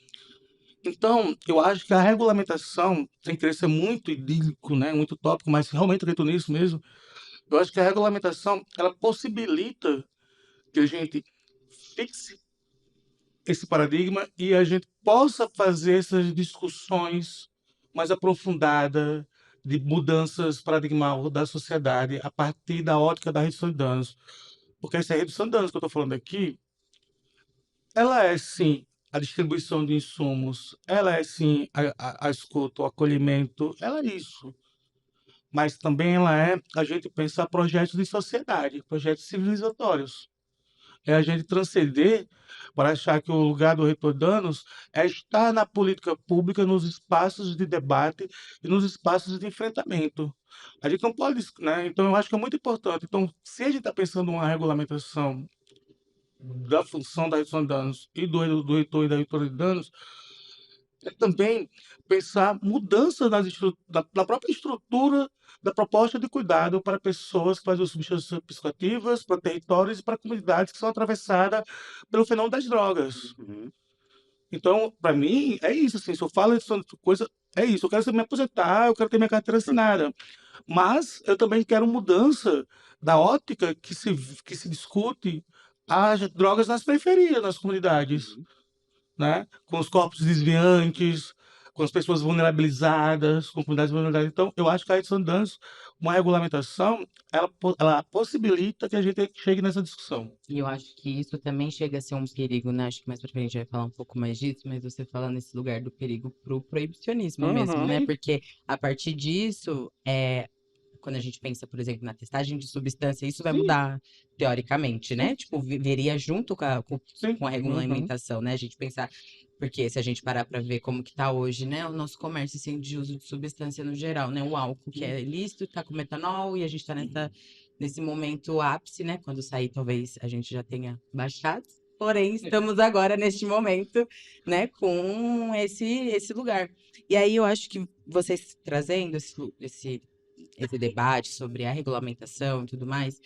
C: Então, eu acho que a regulamentação, sem querer ser muito idílico, né, muito tópico, mas realmente acredito nisso mesmo, eu acho que a regulamentação, ela possibilita que a gente fixe esse paradigma e a gente possa fazer essas discussões mais aprofundadas de mudanças paradigmal da sociedade a partir da ótica da redução de danos. Porque essa redução de danos que eu estou falando aqui, ela é sim a distribuição de insumos, ela é sim a escuta, o acolhimento, ela é isso. Mas também ela é a gente pensar projetos de sociedade, projetos civilizatórios. É a gente transcender para achar que o lugar do retorno de danos é estar na política pública, nos espaços de debate e nos espaços de enfrentamento. A gente não pode, né? Então, eu acho que é muito importante. Então, se a gente está pensando em uma regulamentação da função da redução de danos e do reitor e da reitora de danos, é também pensar mudança na própria estrutura da proposta de cuidado para pessoas que fazem uso de substâncias psicoativas, para territórios e para comunidades que são atravessadas pelo fenômeno das drogas.
D: Uhum.
C: Então, para mim, é isso. Assim, se eu falo essa coisa, é isso. Eu quero me aposentar, eu quero ter minha carteira assinada. Mas eu também quero mudança da ótica que se discute as drogas nas periferias, nas comunidades,
D: Uhum.
C: né? Com os corpos desviantes, com as pessoas vulnerabilizadas, com comunidades vulneráveis. Então, eu acho que a redução de danos, uma regulamentação, ela possibilita que a gente chegue nessa discussão.
A: E eu acho que isso também chega a ser um perigo, né? Acho que mais pra frente a gente vai falar um pouco mais disso, mas você fala nesse lugar do perigo pro proibicionismo mesmo, né?
B: Uhum.
A: Porque a partir disso, quando a gente pensa, por exemplo, na testagem de substância, isso vai
C: Sim,
A: mudar teoricamente, né?
C: sim,
A: Tipo, viria junto
C: sim.
A: com a
B: Uhum.
A: regulamentação, né? A gente pensar, porque se a gente parar pra ver como que tá hoje, né? O nosso comércio, assim, de uso de substância no geral, né? O álcool, que é ilícito, tá com metanol, e a gente tá nesse momento ápice, né? Quando sair, talvez a gente já tenha baixado. Porém, estamos agora neste momento, né, com esse lugar. E aí eu acho que vocês trazendo esse debate sobre a regulamentação e tudo mais,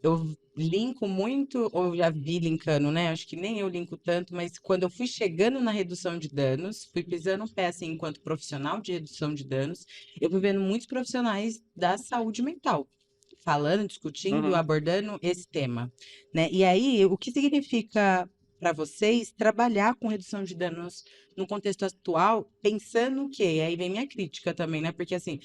A: eu linko muito, ou já vi linkando, né? Acho que nem eu linko tanto, mas quando eu fui chegando na redução de danos, fui pisando o pé, assim, enquanto profissional de redução de danos, eu fui vendo muitos profissionais da saúde mental falando, discutindo,
B: Uhum.
A: abordando esse tema, né? E aí, o que significa para vocês trabalhar com redução de danos no contexto atual, pensando que, e aí vem minha crítica também, né? Porque assim,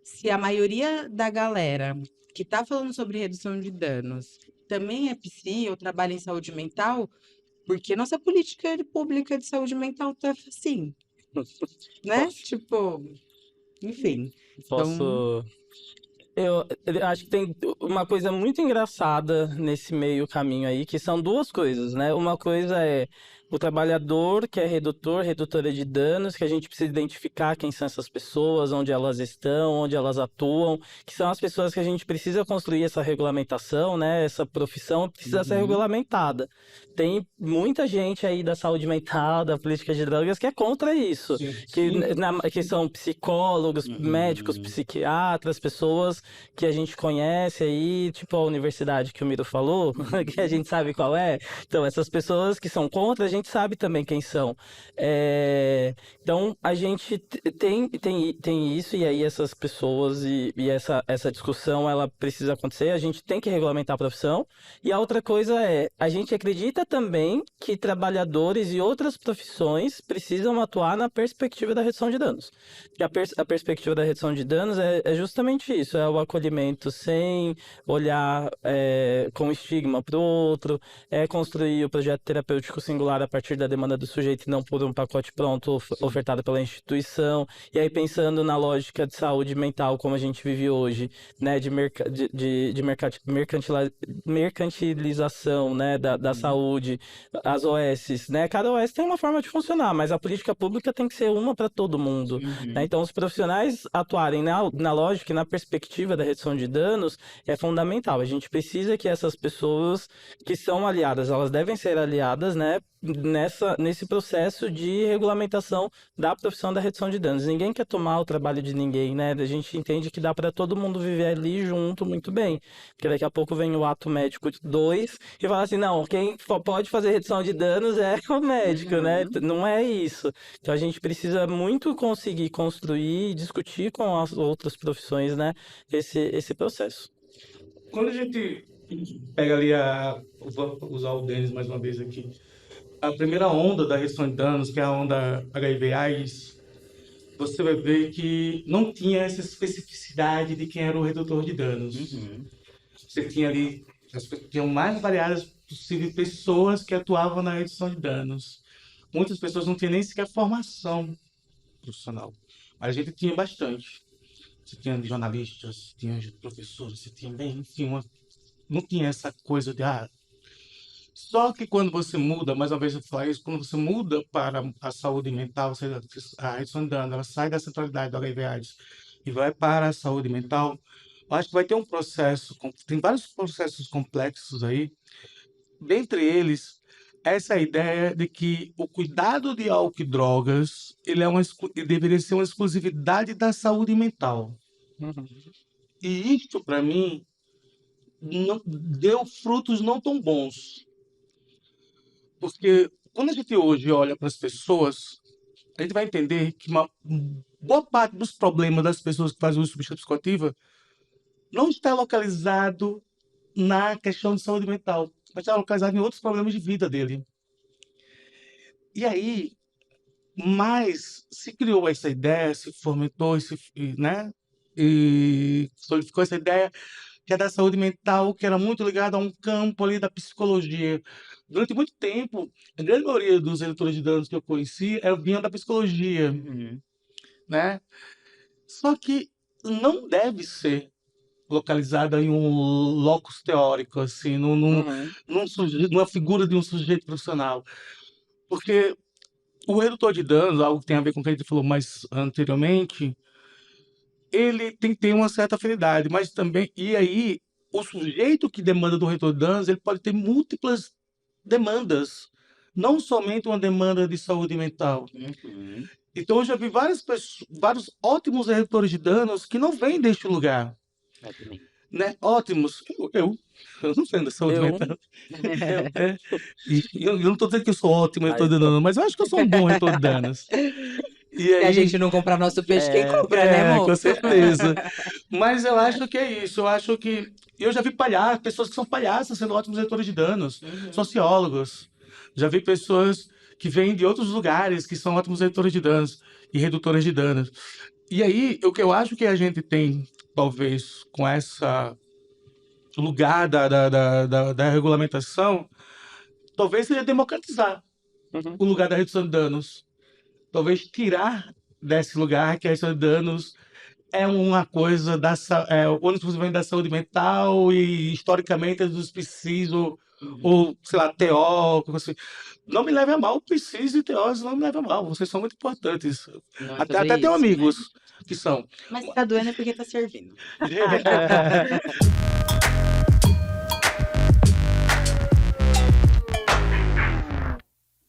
A: se a maioria da galera que está falando sobre redução de danos também é psi ou trabalha em saúde mental, porque nossa política pública de saúde mental tá assim, né?
B: Posso,
A: Tipo, enfim. Então,
B: posso. Eu acho que tem uma coisa muito engraçada nesse meio caminho aí, que são duas coisas, né? Uma coisa é o trabalhador, que é redutor, redutora de danos, que a gente precisa identificar quem são essas pessoas, onde elas estão, onde elas atuam, que são as pessoas que a gente precisa construir essa regulamentação, né? Essa profissão precisa ser regulamentada. Tem muita gente aí da saúde mental, da política de drogas, que é contra isso.
C: Sim,
B: Que,
C: sim.
B: que são psicólogos, médicos, psiquiatras, pessoas que a gente conhece aí, tipo a universidade que o Miro falou, que a gente sabe qual é. Então, essas pessoas que são contra, a gente sabe também quem são. Então, a gente tem isso, e aí essas pessoas e essa discussão, ela precisa acontecer, a gente tem que regulamentar a profissão. E a outra coisa é, a gente acredita também que trabalhadores e outras profissões precisam atuar na perspectiva da redução de danos. E a perspectiva da redução de danos é justamente isso, é o acolhimento sem olhar com estigma para o outro, é construir o projeto terapêutico singular a partir da demanda do sujeito e não por um pacote pronto ofertado pela instituição. E aí pensando na lógica de saúde mental como a gente vive hoje, né, de mercantilização, né, da saúde, as OS, né, cada OS tem uma forma de funcionar, mas a política pública tem que ser uma para todo mundo, né? Então, os profissionais atuarem na lógica e na perspectiva da redução de danos é fundamental. A gente precisa que essas pessoas que são aliadas, elas devem ser aliadas, né, nesse processo de regulamentação da profissão da redução de danos. Ninguém quer tomar o trabalho de ninguém, né? A gente entende que dá para todo mundo viver ali junto muito bem. Porque daqui a pouco vem o ato médico 2 e fala assim, não, quem pode fazer redução de danos é o médico, né? Não é isso. Então a gente precisa muito conseguir construir e discutir com as outras profissões, né? Esse processo.
C: Quando a gente pega ali vou usar o Denis mais uma vez aqui, a primeira onda da redução de danos, que é a onda HIV/AIDS, você vai ver que não tinha essa especificidade de quem era o redutor de danos. Você tinha ali, tinham mais variadas possíveis pessoas que atuavam na redução de danos. Muitas pessoas não tinham nem sequer formação profissional, mas a gente tinha bastante. Você tinha jornalistas, tinha professores, você tinha bem, enfim, não tinha essa coisa de Só que quando você muda, mais uma vez eu falo isso, quando você muda para a saúde mental, a redução de dano, ela sai da centralidade do HIV/AIDS e vai para a saúde mental, eu acho que vai ter um processo, tem vários processos complexos aí, dentre eles, essa ideia de que o cuidado de álcool e drogas, ele deveria ser uma exclusividade da saúde mental. E isso, para mim, deu frutos não tão bons. Porque quando a gente hoje olha para as pessoas, a gente vai entender que uma boa parte dos problemas das pessoas que fazem uso de substância psicoativa não está localizado na questão de saúde mental, mas está localizado em outros problemas de vida dele. E aí, mas se criou essa ideia, se fomentou, né? E solidificou essa ideia que é da saúde mental, que era muito ligada a um campo ali da psicologia. Durante muito tempo, a grande maioria dos redutores de danos que eu conheci vinham da psicologia, né? Só que não deve ser localizada em um locus teórico, assim, numa figura de um sujeito profissional. Porque o redutor de danos, algo que tem a ver com o que a gente falou mais anteriormente, ele tem que ter uma certa afinidade, mas também, e aí, o sujeito que demanda do redutor de danos, ele pode ter múltiplas demandas, não somente uma demanda de saúde mental. Então, eu já vi vários ótimos redutores de danos que não vêm deste lugar. Né? Ótimos. Eu não sei da saúde mental. Eu não estou dizendo que eu sou ótimo redutor de danos, mas eu acho que eu sou um bom redutor de danos. E
A: Se a
C: aí,
A: gente não comprar nosso peixe, quem compra, né, amor?
C: com certeza. Mas eu acho que é isso. Eu acho que. Eu já vi pessoas que são palhaças sendo ótimos redutores de danos, sociólogos. Já vi pessoas que vêm de outros lugares que são ótimos redutores de danos e redutores de danos. E aí, o que eu acho que a gente tem, talvez, com essa lugar da regulamentação, talvez seja democratizar o lugar da redução de danos. Talvez tirar desse lugar que a redução de danos é uma coisa exclusivamente da saúde mental e historicamente é dos PSIs ou sei lá, TO, coisa assim. Não me leve a mal, PSIs e TOs não me leve a mal, vocês são muito importantes.
A: Não é
C: Até
A: sobre
C: tenho
A: isso, né?
C: amigos que são.
A: Mas tá doendo é porque tá servindo.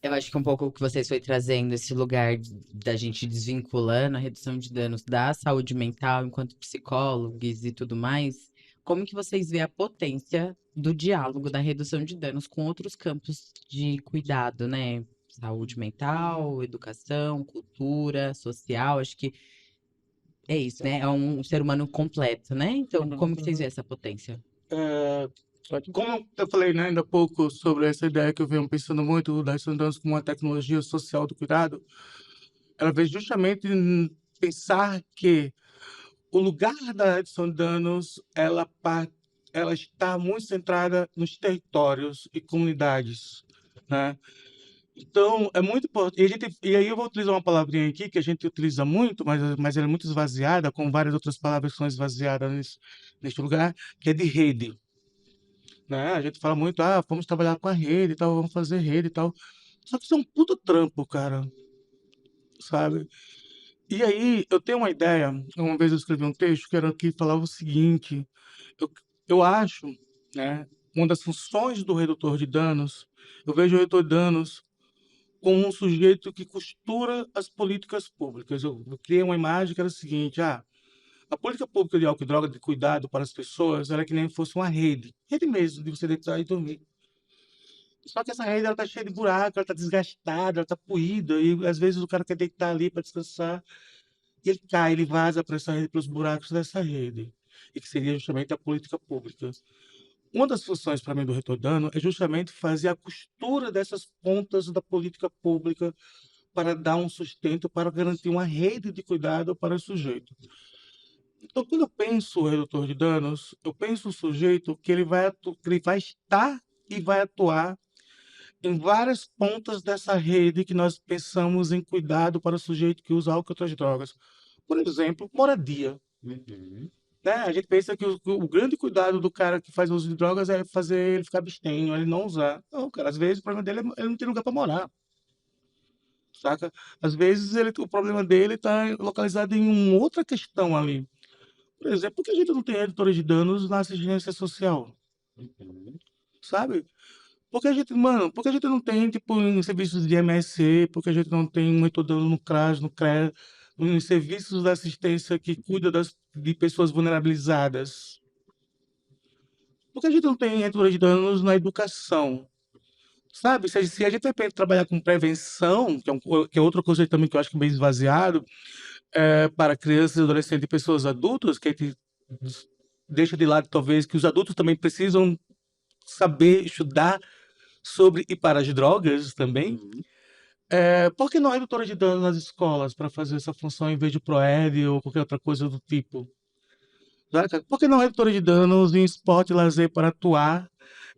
A: Eu acho que um pouco o que vocês foi trazendo, esse lugar da gente desvinculando a redução de danos da saúde mental enquanto psicólogos e tudo mais, como que vocês veem a potência do diálogo da redução de danos com outros campos de cuidado, né? Saúde mental, educação, cultura, social, acho que é isso, né? É um ser humano completo, né? Então, como que vocês veem essa potência?
C: Como eu falei, né, ainda há pouco sobre essa ideia que eu venho pensando muito da redução de danos como uma tecnologia social do cuidado, ela veio justamente em pensar que o lugar da redução de danos, ela está muito centrada nos territórios e comunidades, né? Então, é muito importante. E aí eu vou utilizar uma palavrinha aqui que a gente utiliza muito, mas ela é muito esvaziada, com várias outras palavras que são esvaziadas neste lugar, que é de rede. Né? A gente fala muito, vamos trabalhar com a rede e tal, vamos fazer rede e tal. Só que isso é um puto trampo, cara, sabe? E aí, eu tenho uma ideia, uma vez eu escrevi um texto que falava o seguinte, eu, eu acho, né, uma das funções do redutor de danos, eu vejo o redutor de danos como um sujeito que costura as políticas públicas. Eu criei uma imagem que era o seguinte: a política pública de álcool e droga, de cuidado para as pessoas, era que nem fosse uma rede mesmo, de você deitar e dormir. Só que essa rede ela tá cheia de buraco, ela tá desgastada, ela tá poída, e às vezes o cara quer deitar ali para descansar, e ele cai, ele vaza para essa rede, pelos buracos dessa rede, e que seria justamente a política pública. Uma das funções para mim do retorno é justamente fazer a costura dessas pontas da política pública para dar um sustento, para garantir uma rede de cuidado para o sujeito. Então, quando eu penso o redutor de danos, eu penso o sujeito que que ele vai estar e vai atuar em várias pontas dessa rede que nós pensamos em cuidado para o sujeito que usa álcool e outras drogas. Por exemplo, moradia. Né? A gente pensa que o grande cuidado do cara que faz uso de drogas é fazer ele ficar abstêmio, ele não usar. Não, cara, às vezes o problema dele é ele não tem lugar para morar, saca? Às vezes o problema dele está localizado em uma outra questão ali. Por exemplo, por que a gente não tem redutores de danos na assistência social? Sabe? Porque a gente, mano, porque a gente não tem, tipo, em serviços de MSC, porque a gente não tem um retorno no CRAS, no CREA, em serviços de assistência que cuida de pessoas vulnerabilizadas. Porque a gente não tem retorno de danos na educação. Sabe? Se a gente vai trabalhar com prevenção, que é outra coisa também que eu acho que é bem esvaziado, para crianças, adolescentes e pessoas adultas, que a gente deixa de lado, talvez, que os adultos também precisam saber estudar sobre e para as drogas também. Por que não é redutora de danos nas escolas para fazer essa função em vez de PROED ou qualquer outra coisa do tipo? Saca? Por que não é redutora de danos em esporte e lazer para atuar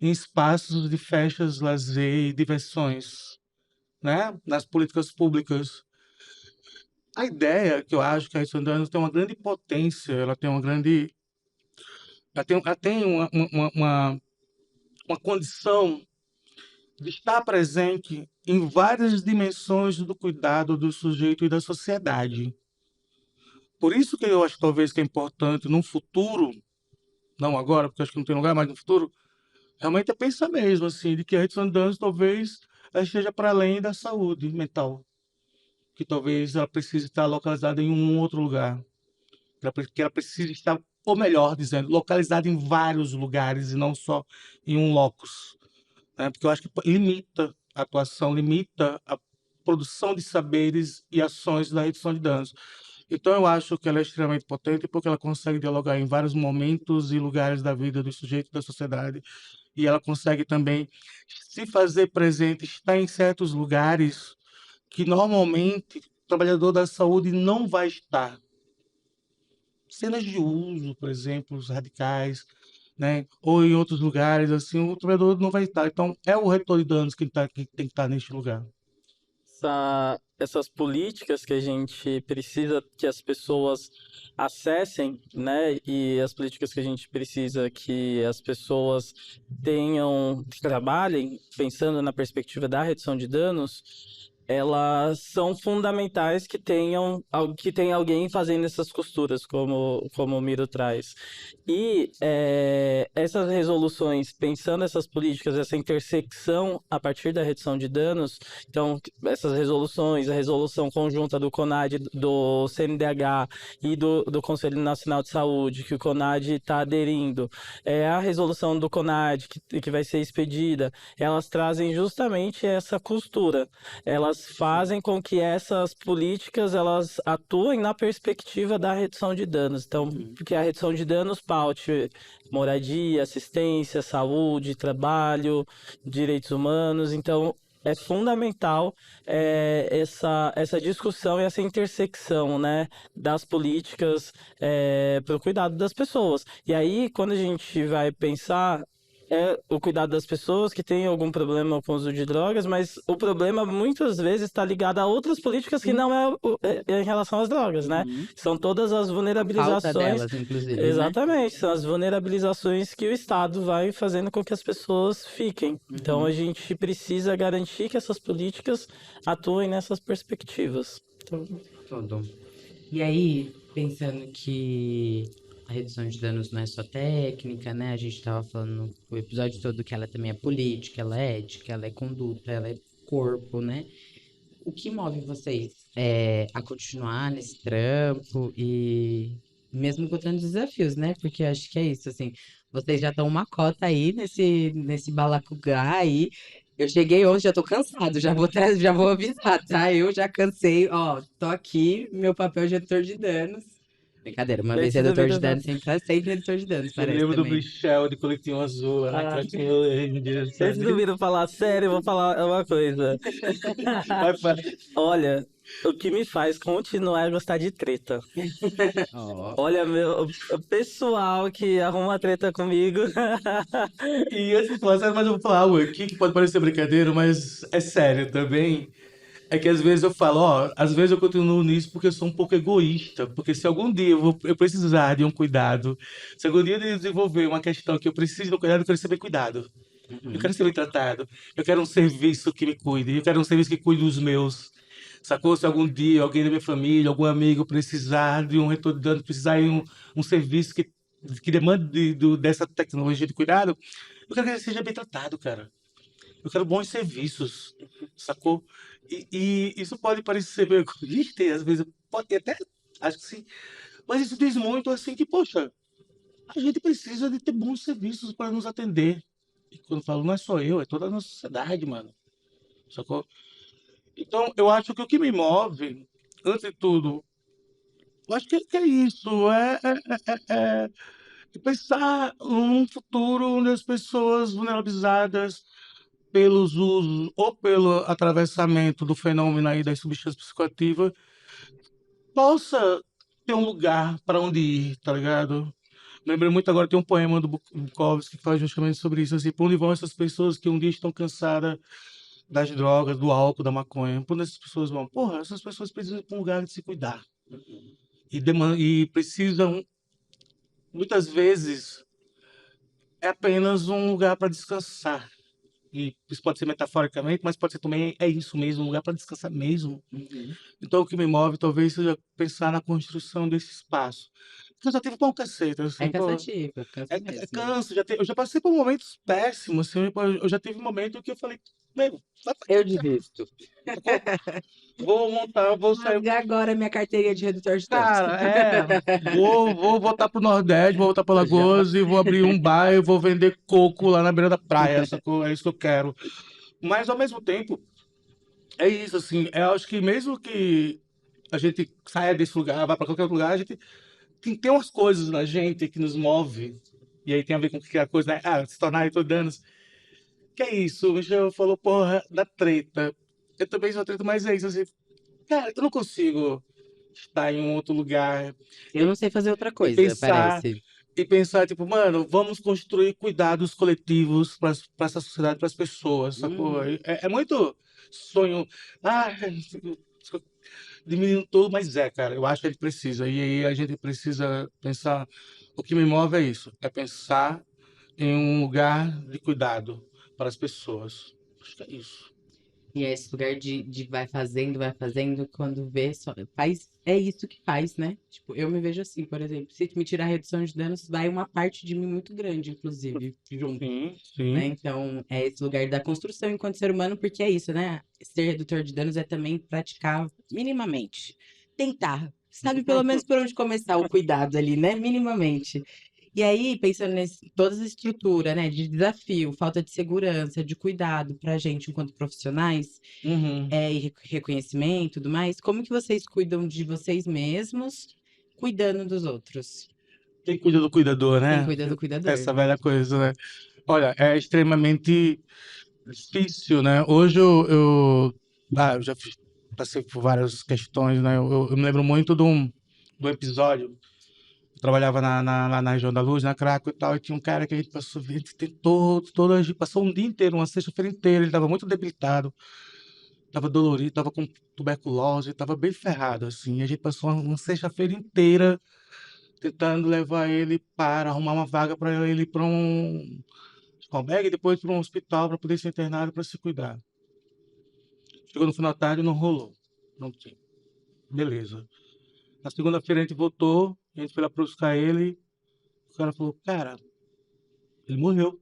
C: em espaços de festas, lazer e diversões, né? Nas políticas públicas? A ideia que eu acho que a redução de danos tem uma grande potência, ela tem uma grande... Ela tem uma condição de estar presente em várias dimensões do cuidado do sujeito e da sociedade. Por isso que eu acho talvez que é importante no futuro, não agora, porque acho que não tem lugar, mas no futuro, realmente é pensar mesmo assim, de que a redução de danos talvez ela esteja para além da saúde mental, que talvez ela precise estar localizada em um outro lugar, que ela precise estar, ou melhor dizendo, localizada em vários lugares e não só em um locus, né? Porque eu acho que limita a atuação, limita a produção de saberes e ações da redução de danos. Então, eu acho que ela é extremamente potente porque ela consegue dialogar em vários momentos e lugares da vida do sujeito da sociedade e ela consegue também se fazer presente, estar em certos lugares que normalmente o trabalhador da saúde não vai estar. Cenas de uso, por exemplo, os radicais, né? Ou em outros lugares, assim, o trabalhador não vai estar. Então, é o retorno de danos que tem que estar neste lugar.
B: Essas políticas que a gente precisa que as pessoas acessem, né? E as políticas que a gente precisa que as pessoas tenham, que trabalhem, pensando na perspectiva da redução de danos, elas são fundamentais que tenha alguém fazendo essas costuras, como o Miro traz. E essas resoluções, pensando essas políticas, essa intersecção a partir da redução de danos, então, essas resoluções, a resolução conjunta do CONAD, do CNDH e do Conselho Nacional de Saúde, que o CONAD está aderindo, a resolução do CONAD, que vai ser expedida, elas trazem justamente essa costura. Elas fazem com que essas políticas elas atuem na perspectiva da redução de danos. Então, porque a redução de danos paute moradia, assistência, saúde, trabalho, direitos humanos. Então, é fundamental essa discussão e essa intersecção, né, das políticas para o cuidado das pessoas. E aí, quando a gente vai pensar o cuidado das pessoas que têm algum problema com o uso de drogas, mas o problema muitas vezes está ligado a outras políticas que não é em relação às drogas, né? São todas as
A: Falta
B: vulnerabilizações.
A: delas, inclusive, né?
B: Exatamente, são as vulnerabilizações que o Estado vai fazendo com que as pessoas fiquem. Então a gente precisa garantir que essas políticas atuem nessas perspectivas. Então,
A: Tudo. E aí, pensando que a redução de danos não é só técnica, né? A gente tava falando o episódio todo que ela também é política, ela é ética, ela é conduta, ela é corpo, né? o que move vocês a continuar nesse trampo e mesmo com tantos desafios, né? Porque eu acho que é isso, assim, vocês já estão uma cota aí nesse balacobaia aí. Eu cheguei hoje, já tô cansado, já vou avisar, tá? Eu já cansei, ó, tô aqui, meu papel de redutor de danos. Brincadeira, uma vez
B: Vocês não
A: redutor de
B: viram,
A: danos, sempre redutor de danos,
C: Eu
A: parece
C: lembro do
A: também.
C: Michel de coletinho azul lá na
B: ah,
C: Cracolândia,
B: vocês não
C: sabe?
B: viram falar sério, eu vou falar uma coisa.
C: Vai.
B: Olha, o que me faz continuar é gostar de treta.
A: Ó,
B: Olha, o pessoal que arruma treta comigo.
C: E antes de falar sério, mas eu vou falar algo aqui que pode parecer brincadeira, mas é sério também. É que às vezes eu falo, ó, às vezes eu continuo nisso porque eu sou um pouco egoísta. Porque se algum dia eu precisar de um cuidado, se algum dia eu desenvolver uma questão que eu preciso de um cuidado, eu quero receber cuidado. Eu
A: uhum.
C: quero ser bem tratado. Eu quero um serviço que me cuide. Eu quero um serviço que cuide dos meus. Sacou? Se algum dia alguém da minha família, algum amigo precisar de um retorno de dano, precisar de um serviço que demande dessa tecnologia de cuidado, eu quero que ele seja bem tratado, cara. Eu quero bons serviços, sacou? E isso pode parecer meio egoísta, e às vezes pode até, acho que sim, mas isso diz muito assim que, poxa, a gente precisa de ter bons serviços para nos atender. E quando eu falo, não é só eu, é toda a nossa sociedade, mano, sacou? Então, eu acho que o que me move, antes de tudo, eu acho que é isso, é pensar num futuro onde as pessoas vulnerabilizadas pelos usos ou pelo atravessamento do fenômeno aí das substâncias psicoativas possa ter um lugar para onde ir, tá ligado? Lembrei muito agora, tem um poema do Bukowski que fala justamente sobre isso, assim, para onde vão essas pessoas que um dia estão cansadas das drogas, do álcool, da maconha? Para onde essas pessoas vão? Porra, essas pessoas precisam de um lugar de se cuidar. E precisam, muitas vezes, é apenas um lugar para descansar. E isso pode ser metaforicamente, mas pode ser também, é isso mesmo, um lugar para descansar mesmo.
A: Uhum.
C: Então, o que me move talvez seja pensar na construção desse espaço. Porque eu já tive bom cacete,
A: É
C: assim, pô,
A: cansativo, cansa
C: é
A: mesmo.
C: canso, eu já passei por momentos péssimos, assim, pô, eu já tive momento que eu falei, meu, vai pra
A: Eu
C: cá,
A: desisto.
C: sacou? Vou montar, vou sair.
A: Rasgar agora minha carteirinha de redutor de danos.
C: Cara, vou voltar pro Nordeste, vou voltar para
A: Já.
C: Lagoas e vou abrir um bar e vou vender coco lá na beira da praia, sacou? É isso que eu quero. Mas, ao mesmo tempo, é isso, assim, eu acho que mesmo que a gente saia desse lugar, vá para qualquer outro lugar, a gente tem umas coisas na gente que nos move, e aí tem a ver com o que a coisa, né? Ah, se tornar danos. Que é isso, o Michel falou, porra, da treta. Eu também sou treta, mas é isso, assim, cara, eu não consigo estar em um outro lugar
A: Eu
C: e,
A: não sei fazer outra
C: e
A: coisa,
C: pensar,
A: parece.
C: tipo, mano, vamos construir cuidados coletivos para essa sociedade, para as pessoas, sacou?
A: Uhum.
C: É muito sonho, ah, diminuindo tudo, mas cara, eu acho que a gente precisa. E aí a gente precisa pensar. O que me move é isso, é pensar em um lugar de cuidado para as pessoas. Acho que é isso.
A: E é esse lugar de vai fazendo, quando vê, só faz, é isso que faz, né? Tipo, eu me vejo assim, por exemplo, se me tirar a redução de danos, vai uma parte de mim muito grande, inclusive, junto,
C: Sim,
A: né?
C: sim.
A: Então, é esse lugar da construção enquanto ser humano, porque é isso, né? Ser redutor de danos é também praticar minimamente. Tentar. Sabe pelo menos por onde começar o cuidado ali, né? Minimamente. E aí, pensando nesse, toda essa estrutura, né, de desafio, falta de segurança, de cuidado pra gente enquanto profissionais,
C: Uhum.
A: e reconhecimento e tudo mais, como que vocês cuidam de vocês mesmos, cuidando dos outros?
C: Quem cuida do cuidador,
A: Quem
C: né?
A: cuida do cuidador?
C: Essa velha coisa, né? Olha, é extremamente difícil, né? Hoje eu já passei por várias questões, né? Eu me lembro muito de um episódio. Eu trabalhava lá na região da Luz, na Craco e tal, e tinha um cara que a gente passou, a gente tentou, a gente passou um dia inteiro, uma sexta-feira inteira, ele estava muito debilitado, estava dolorido, estava com tuberculose, estava bem ferrado, assim, e a gente passou uma sexta-feira inteira tentando levar ele para arrumar uma vaga para ele ir para um albergue e depois para um hospital para poder ser internado para se cuidar. Chegou no final da tarde, não rolou, não tinha. Beleza. Na segunda-feira a gente voltou, a gente foi lá buscar ele, o cara falou, cara, ele morreu.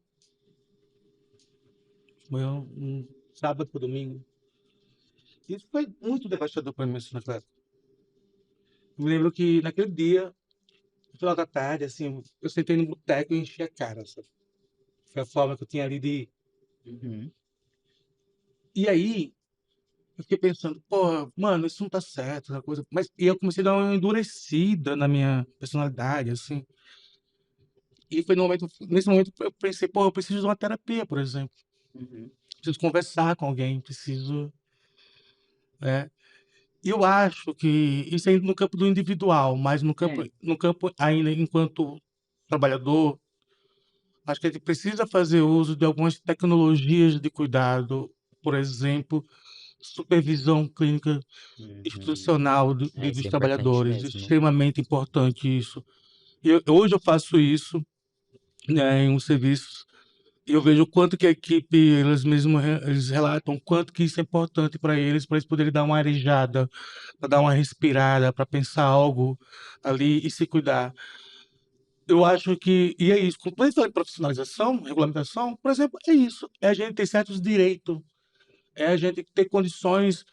C: Morreu um sábado para domingo. Isso foi muito devastador para mim, assim, naquela época. Eu me lembro que naquele dia, no final da tarde, assim, eu sentei no boteco e enchi a cara, sabe? Foi a forma que eu tinha ali de.
A: Uhum.
C: E aí, eu fiquei pensando, pô, mano, isso não tá certo, essa coisa. Mas e eu comecei a dar uma endurecida na minha personalidade, assim. E foi no momento, nesse momento eu pensei, pô, eu preciso de uma terapia, por exemplo.
A: Uhum.
C: Preciso conversar com alguém, preciso. É. E eu acho que isso ainda no campo do individual, mas
A: É.
C: no campo ainda enquanto trabalhador, acho que a gente precisa fazer uso de algumas tecnologias de cuidado, por exemplo, supervisão clínica
A: Uhum.
C: institucional
A: É,
C: dos
A: isso é importante
C: trabalhadores,
A: mesmo.
C: extremamente importante isso. Hoje eu faço isso, né, em um serviço, e eu vejo o quanto que a equipe, eles mesmos eles relatam quanto que isso é importante para eles poderem dar uma arejada, para dar uma respirada, para pensar algo ali e se cuidar. Eu acho que, e é isso, quando a gente fala em profissionalização, regulamentação, por exemplo, é isso, é a gente ter certos direitos, é a gente ter condições,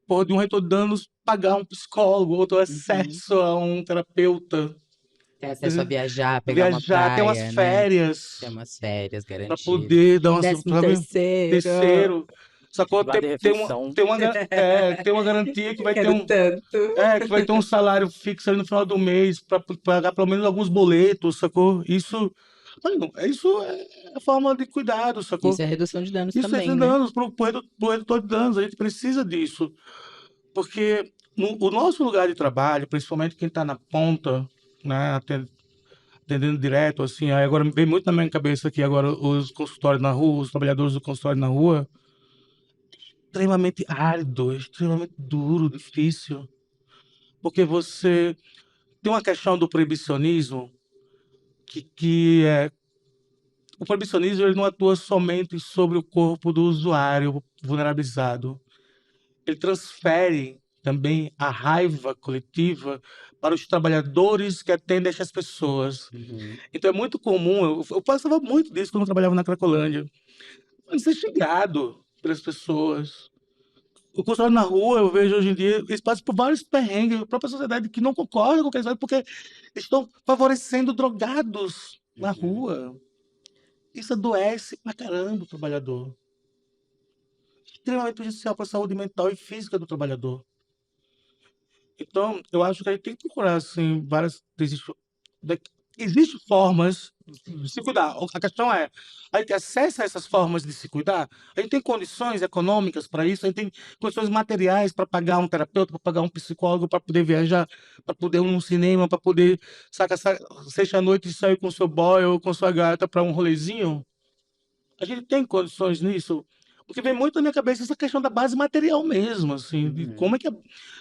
C: por de um reitor de danos, pagar um psicólogo, ou ter
A: Uhum.
C: acesso a um terapeuta,
A: Ter acesso a
C: né?
A: viajar, pegar uma
C: Viajar, ter umas
A: praia, né? Ter
C: férias,
A: umas férias
C: para
A: garantidas.
C: poder dar uma,
A: Décimo
C: sabe,
A: terceiro.
C: terceiro, sacou?
B: Vale refeição.
C: Ter uma garantia que vai ter
A: Quero
C: um,
A: tanto.
C: que vai ter um salário fixo ali no final do mês para pagar pelo menos alguns boletos, sacou? Mano, isso é forma de cuidado, sacou?
A: Isso é redução de danos
C: Isso é
A: também, né?
C: danos pro redutor de danos, a gente precisa disso. Porque o nosso lugar de trabalho, principalmente quem está na ponta, né, atendendo direto, assim, aí agora vem muito na minha cabeça aqui agora os consultórios na rua, os trabalhadores do consultório na rua, extremamente árido, extremamente duro, difícil. Porque você tem uma questão do proibicionismo que é o proibicionismo ele não atua somente sobre o corpo do usuário vulnerabilizado. Ele transfere também a raiva coletiva para os trabalhadores que atendem essas pessoas.
A: Uhum.
C: Então é muito comum, eu passava muito disso quando eu trabalhava na Cracolândia, de ser xingado pelas pessoas. O consultório na rua, eu vejo hoje em dia, eles passam por vários perrengues, a própria sociedade que não concorda com o que eles fazem, porque eles estão favorecendo drogados na
A: Uhum.
C: rua. Isso adoece pra caramba o trabalhador. Extremamente prejudicial para a saúde mental e física do trabalhador. Então, eu acho que a gente tem que procurar, assim, da- existem formas de se cuidar. A questão é, a gente acessa essas formas de se cuidar? A gente tem condições econômicas para isso? A gente tem condições materiais para pagar um terapeuta, para pagar um psicólogo, para poder viajar, para poder ir num cinema, para poder, sexta-noite sair com seu boy ou com sua gata para um rolezinho? A gente tem condições nisso? Porque vem muito na minha cabeça essa questão da base material mesmo, assim, de
A: Uhum.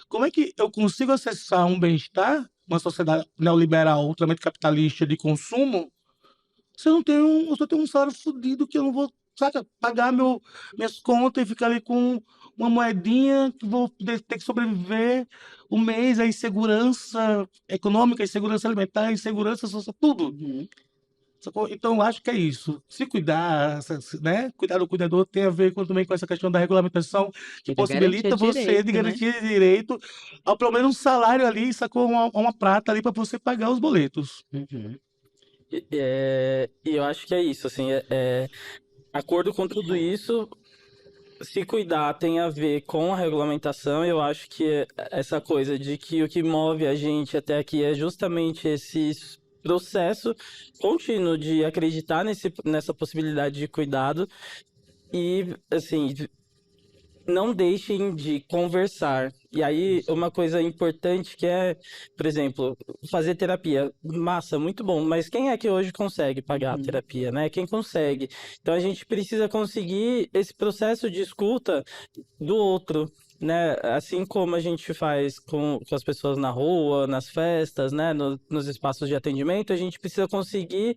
C: como é que eu consigo acessar um bem-estar, uma sociedade neoliberal, ultramente capitalista de consumo, se eu só tenho um salário fodido que eu não vou, saca, pagar minhas contas e ficar ali com uma moedinha que vou ter que sobreviver um mês, a insegurança econômica, insegurança alimentar, insegurança social, tudo.
A: Uhum.
C: Sacou? Então, eu acho que é isso. Se cuidar, né? Cuidar do cuidador tem a ver também com essa questão da regulamentação, que
A: E da garantia
C: possibilita
A: de
C: você de
A: direito, né?
C: garantir direito ao pelo menos um salário ali, sacou? Uma prata ali para você pagar os boletos.
A: Uhum.
B: E eu acho que é isso, assim, acordo com tudo isso, se cuidar tem a ver com a regulamentação. Eu acho que essa coisa de que o que move a gente até aqui é justamente esse processo contínuo de acreditar nessa possibilidade de cuidado e, assim, não deixem de conversar. E aí, uma coisa importante que é, por exemplo, fazer terapia. Massa, muito bom, mas quem é que hoje consegue pagar a
A: Uhum.
B: terapia, né? Quem consegue? Então a gente precisa conseguir esse processo de escuta do outro. Né? Assim como a gente faz com as pessoas na rua, nas festas, né? Nos espaços de atendimento, a gente precisa conseguir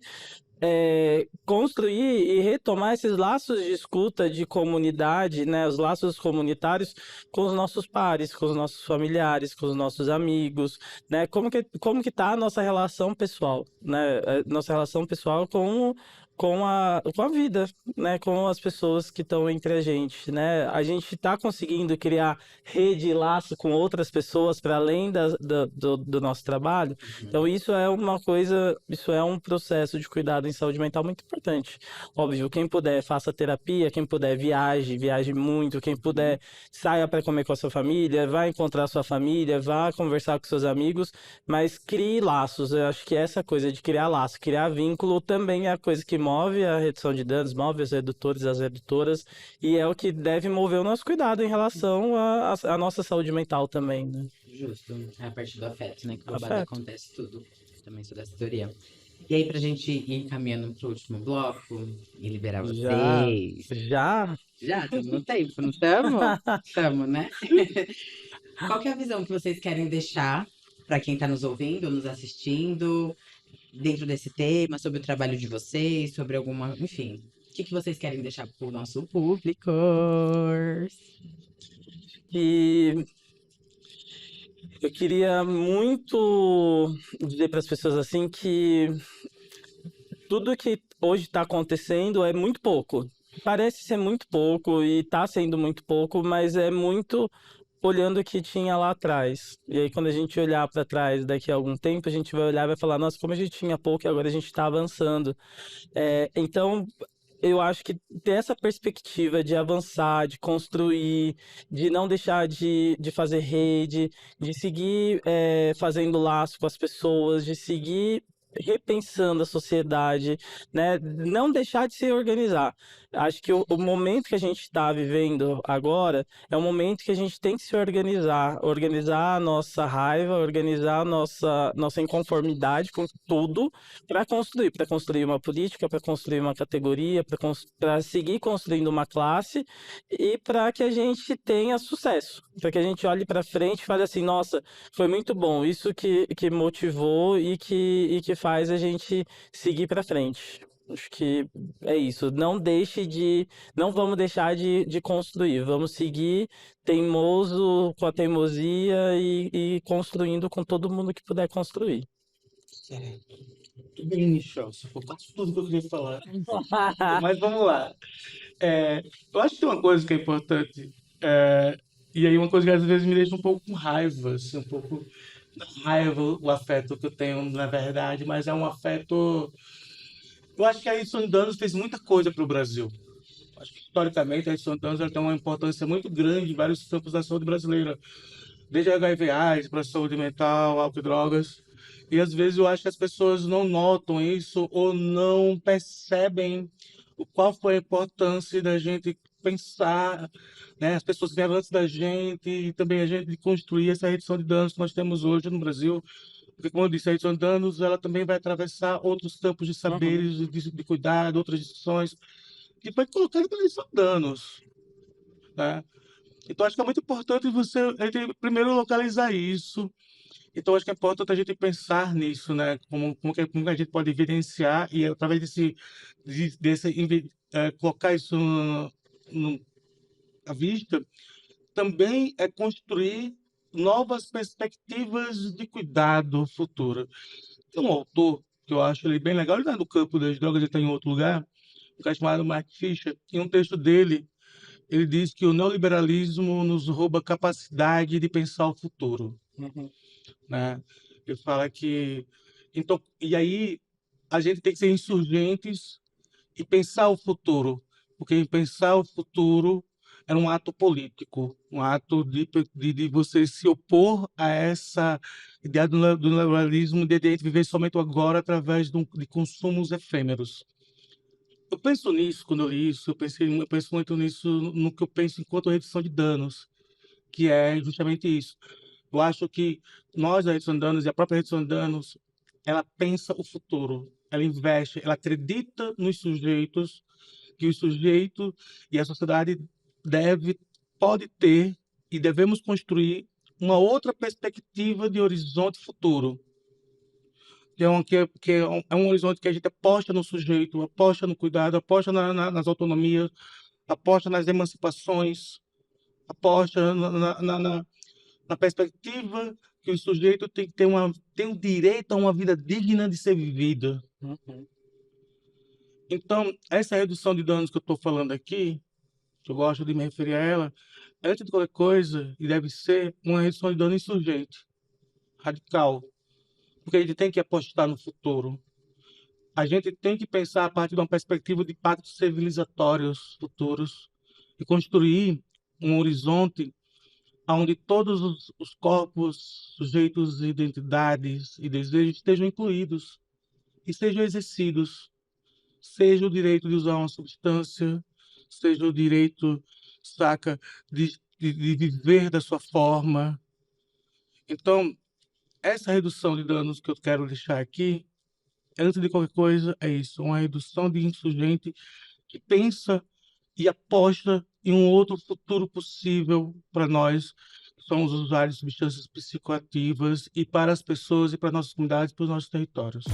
B: construir e retomar esses laços de escuta de comunidade, né, os laços comunitários com os nossos pares, com os nossos familiares, com os nossos amigos, né, como que tá a nossa relação pessoal, né, nossa relação pessoal com a vida, né? Com as pessoas que estão entre a gente, né? A gente está conseguindo criar rede e laço com outras pessoas para além do nosso trabalho. Então, isso é uma coisa, isso é um processo de cuidado em saúde mental muito importante. Óbvio, quem puder, faça terapia, quem puder, viaje muito, quem puder, saia para comer com a sua família, vá encontrar sua família, vá conversar com seus amigos, mas crie laços. Eu acho que essa coisa de criar laço, criar vínculo também é a coisa que move a redução de danos, move os redutores, as redutoras, e é o que deve mover o nosso cuidado em relação à nossa saúde mental também, né?
A: Justo. É a partir do afeto, né? Que o babado
B: Afeto.
A: acontece tudo. Também sou dessa teoria. E aí, pra gente ir caminhando pro último bloco e liberar
B: Já,
A: vocês.
B: já.
A: Já, estamos no tempo, não estamos? Estamos, né? Qual que é a visão que vocês querem deixar para quem está nos ouvindo, nos assistindo, dentro desse tema, sobre o trabalho de vocês, sobre alguma. Enfim, o que vocês querem deixar para o nosso público?
B: E eu queria muito dizer para as pessoas assim que tudo que hoje está acontecendo é muito pouco. Parece ser muito pouco e está sendo muito pouco, mas é muito olhando o que tinha lá atrás. E aí, quando a gente olhar para trás daqui a algum tempo, a gente vai olhar e vai falar: nossa, como a gente tinha pouco e agora a gente está avançando. Então, eu acho que ter essa perspectiva de avançar, de construir, de não deixar de fazer rede, de seguir fazendo laço com as pessoas, de seguir repensando a sociedade, né? Não deixar de se organizar. Acho que o momento que a gente está vivendo agora é um momento que a gente tem que se organizar, organizar a nossa raiva, organizar a nossa inconformidade com tudo para construir uma política, para construir uma categoria, para seguir construindo uma classe e para que a gente tenha sucesso, para que a gente olhe para frente e fale assim: nossa, foi muito bom, isso que motivou e que faz a gente seguir para frente. Acho que é isso. Não vamos deixar de construir. Vamos seguir teimoso com a teimosia e construindo com todo mundo que puder construir.
C: Certo. Muito bem, Michel. Você falou quase tudo que eu queria falar. Mas vamos lá. Eu acho que tem uma coisa que é importante, e aí uma coisa que às vezes me deixa um pouco com raiva, assim, um pouco raiva, o afeto que eu tenho, na verdade, mas é um afeto. Eu acho que a Edson Danos fez muita coisa para o Brasil. Acho que historicamente a Edson Danos ela tem uma importância muito grande em vários campos da saúde brasileira, desde HIV/AIDS para a saúde mental, álcool e drogas. E às vezes eu acho que as pessoas não notam isso ou não percebem qual foi a importância da gente pensar, né, as pessoas que vieram antes da gente e também a gente de construir essa redução de danos que nós temos hoje no Brasil. Porque, como eu disse, a redução de danos ela também vai atravessar outros campos de
B: Uhum.
C: saberes, de cuidado, outras discussões, que foi colocado pela redução de danos, né? Então, acho que é muito importante a gente primeiro localizar isso. Então, acho que é importante a gente pensar nisso, né? Como que a gente pode evidenciar e, através colocar isso à vista, também é construir novas perspectivas de cuidado futuro. Tem um autor que eu acho ele bem legal, ele não é do campo das drogas, ele está em outro lugar, um cara chamado Mark Fisher. Em um texto dele, ele diz que o neoliberalismo nos rouba a capacidade de pensar o futuro,
B: Uhum.
C: né? Ele fala que então, e aí a gente tem que ser insurgentes e pensar o futuro, porque pensar o futuro era um ato político, um ato de você se opor a essa ideia do neoliberalismo de a gente viver somente o agora através de consumos efêmeros. Eu penso nisso, quando eu li isso, eu penso muito nisso no que eu penso enquanto redução de danos, que é justamente isso. Eu acho que nós, a redução de danos, e a própria redução de danos, ela pensa o futuro, ela investe, ela acredita nos sujeitos, que o sujeito e a sociedade pode ter e devemos construir uma outra perspectiva de horizonte futuro, é um horizonte que a gente aposta no sujeito, aposta no cuidado, aposta nas autonomias, aposta nas emancipações, aposta na perspectiva que o sujeito tem que ter tem o direito a uma vida digna de ser vivida.
B: Uhum.
C: Então, essa redução de danos que eu estou falando aqui, que eu gosto de me referir a ela, antes de qualquer coisa, e deve ser uma redução de dano insurgente, radical, porque a gente tem que apostar no futuro. A gente tem que pensar a partir de uma perspectiva de pactos civilizatórios futuros e construir um horizonte onde todos os corpos, sujeitos, identidades e desejos estejam incluídos e sejam exercidos, seja o direito de usar uma substância, seja o direito, saca, de viver da sua forma. Então, essa redução de danos que eu quero deixar aqui, antes de qualquer coisa, é isso, uma redução de insurgente que pensa e aposta em um outro futuro possível para nós, que somos usuários de substâncias psicoativas, e para as pessoas e para nossas comunidades e para os nossos territórios.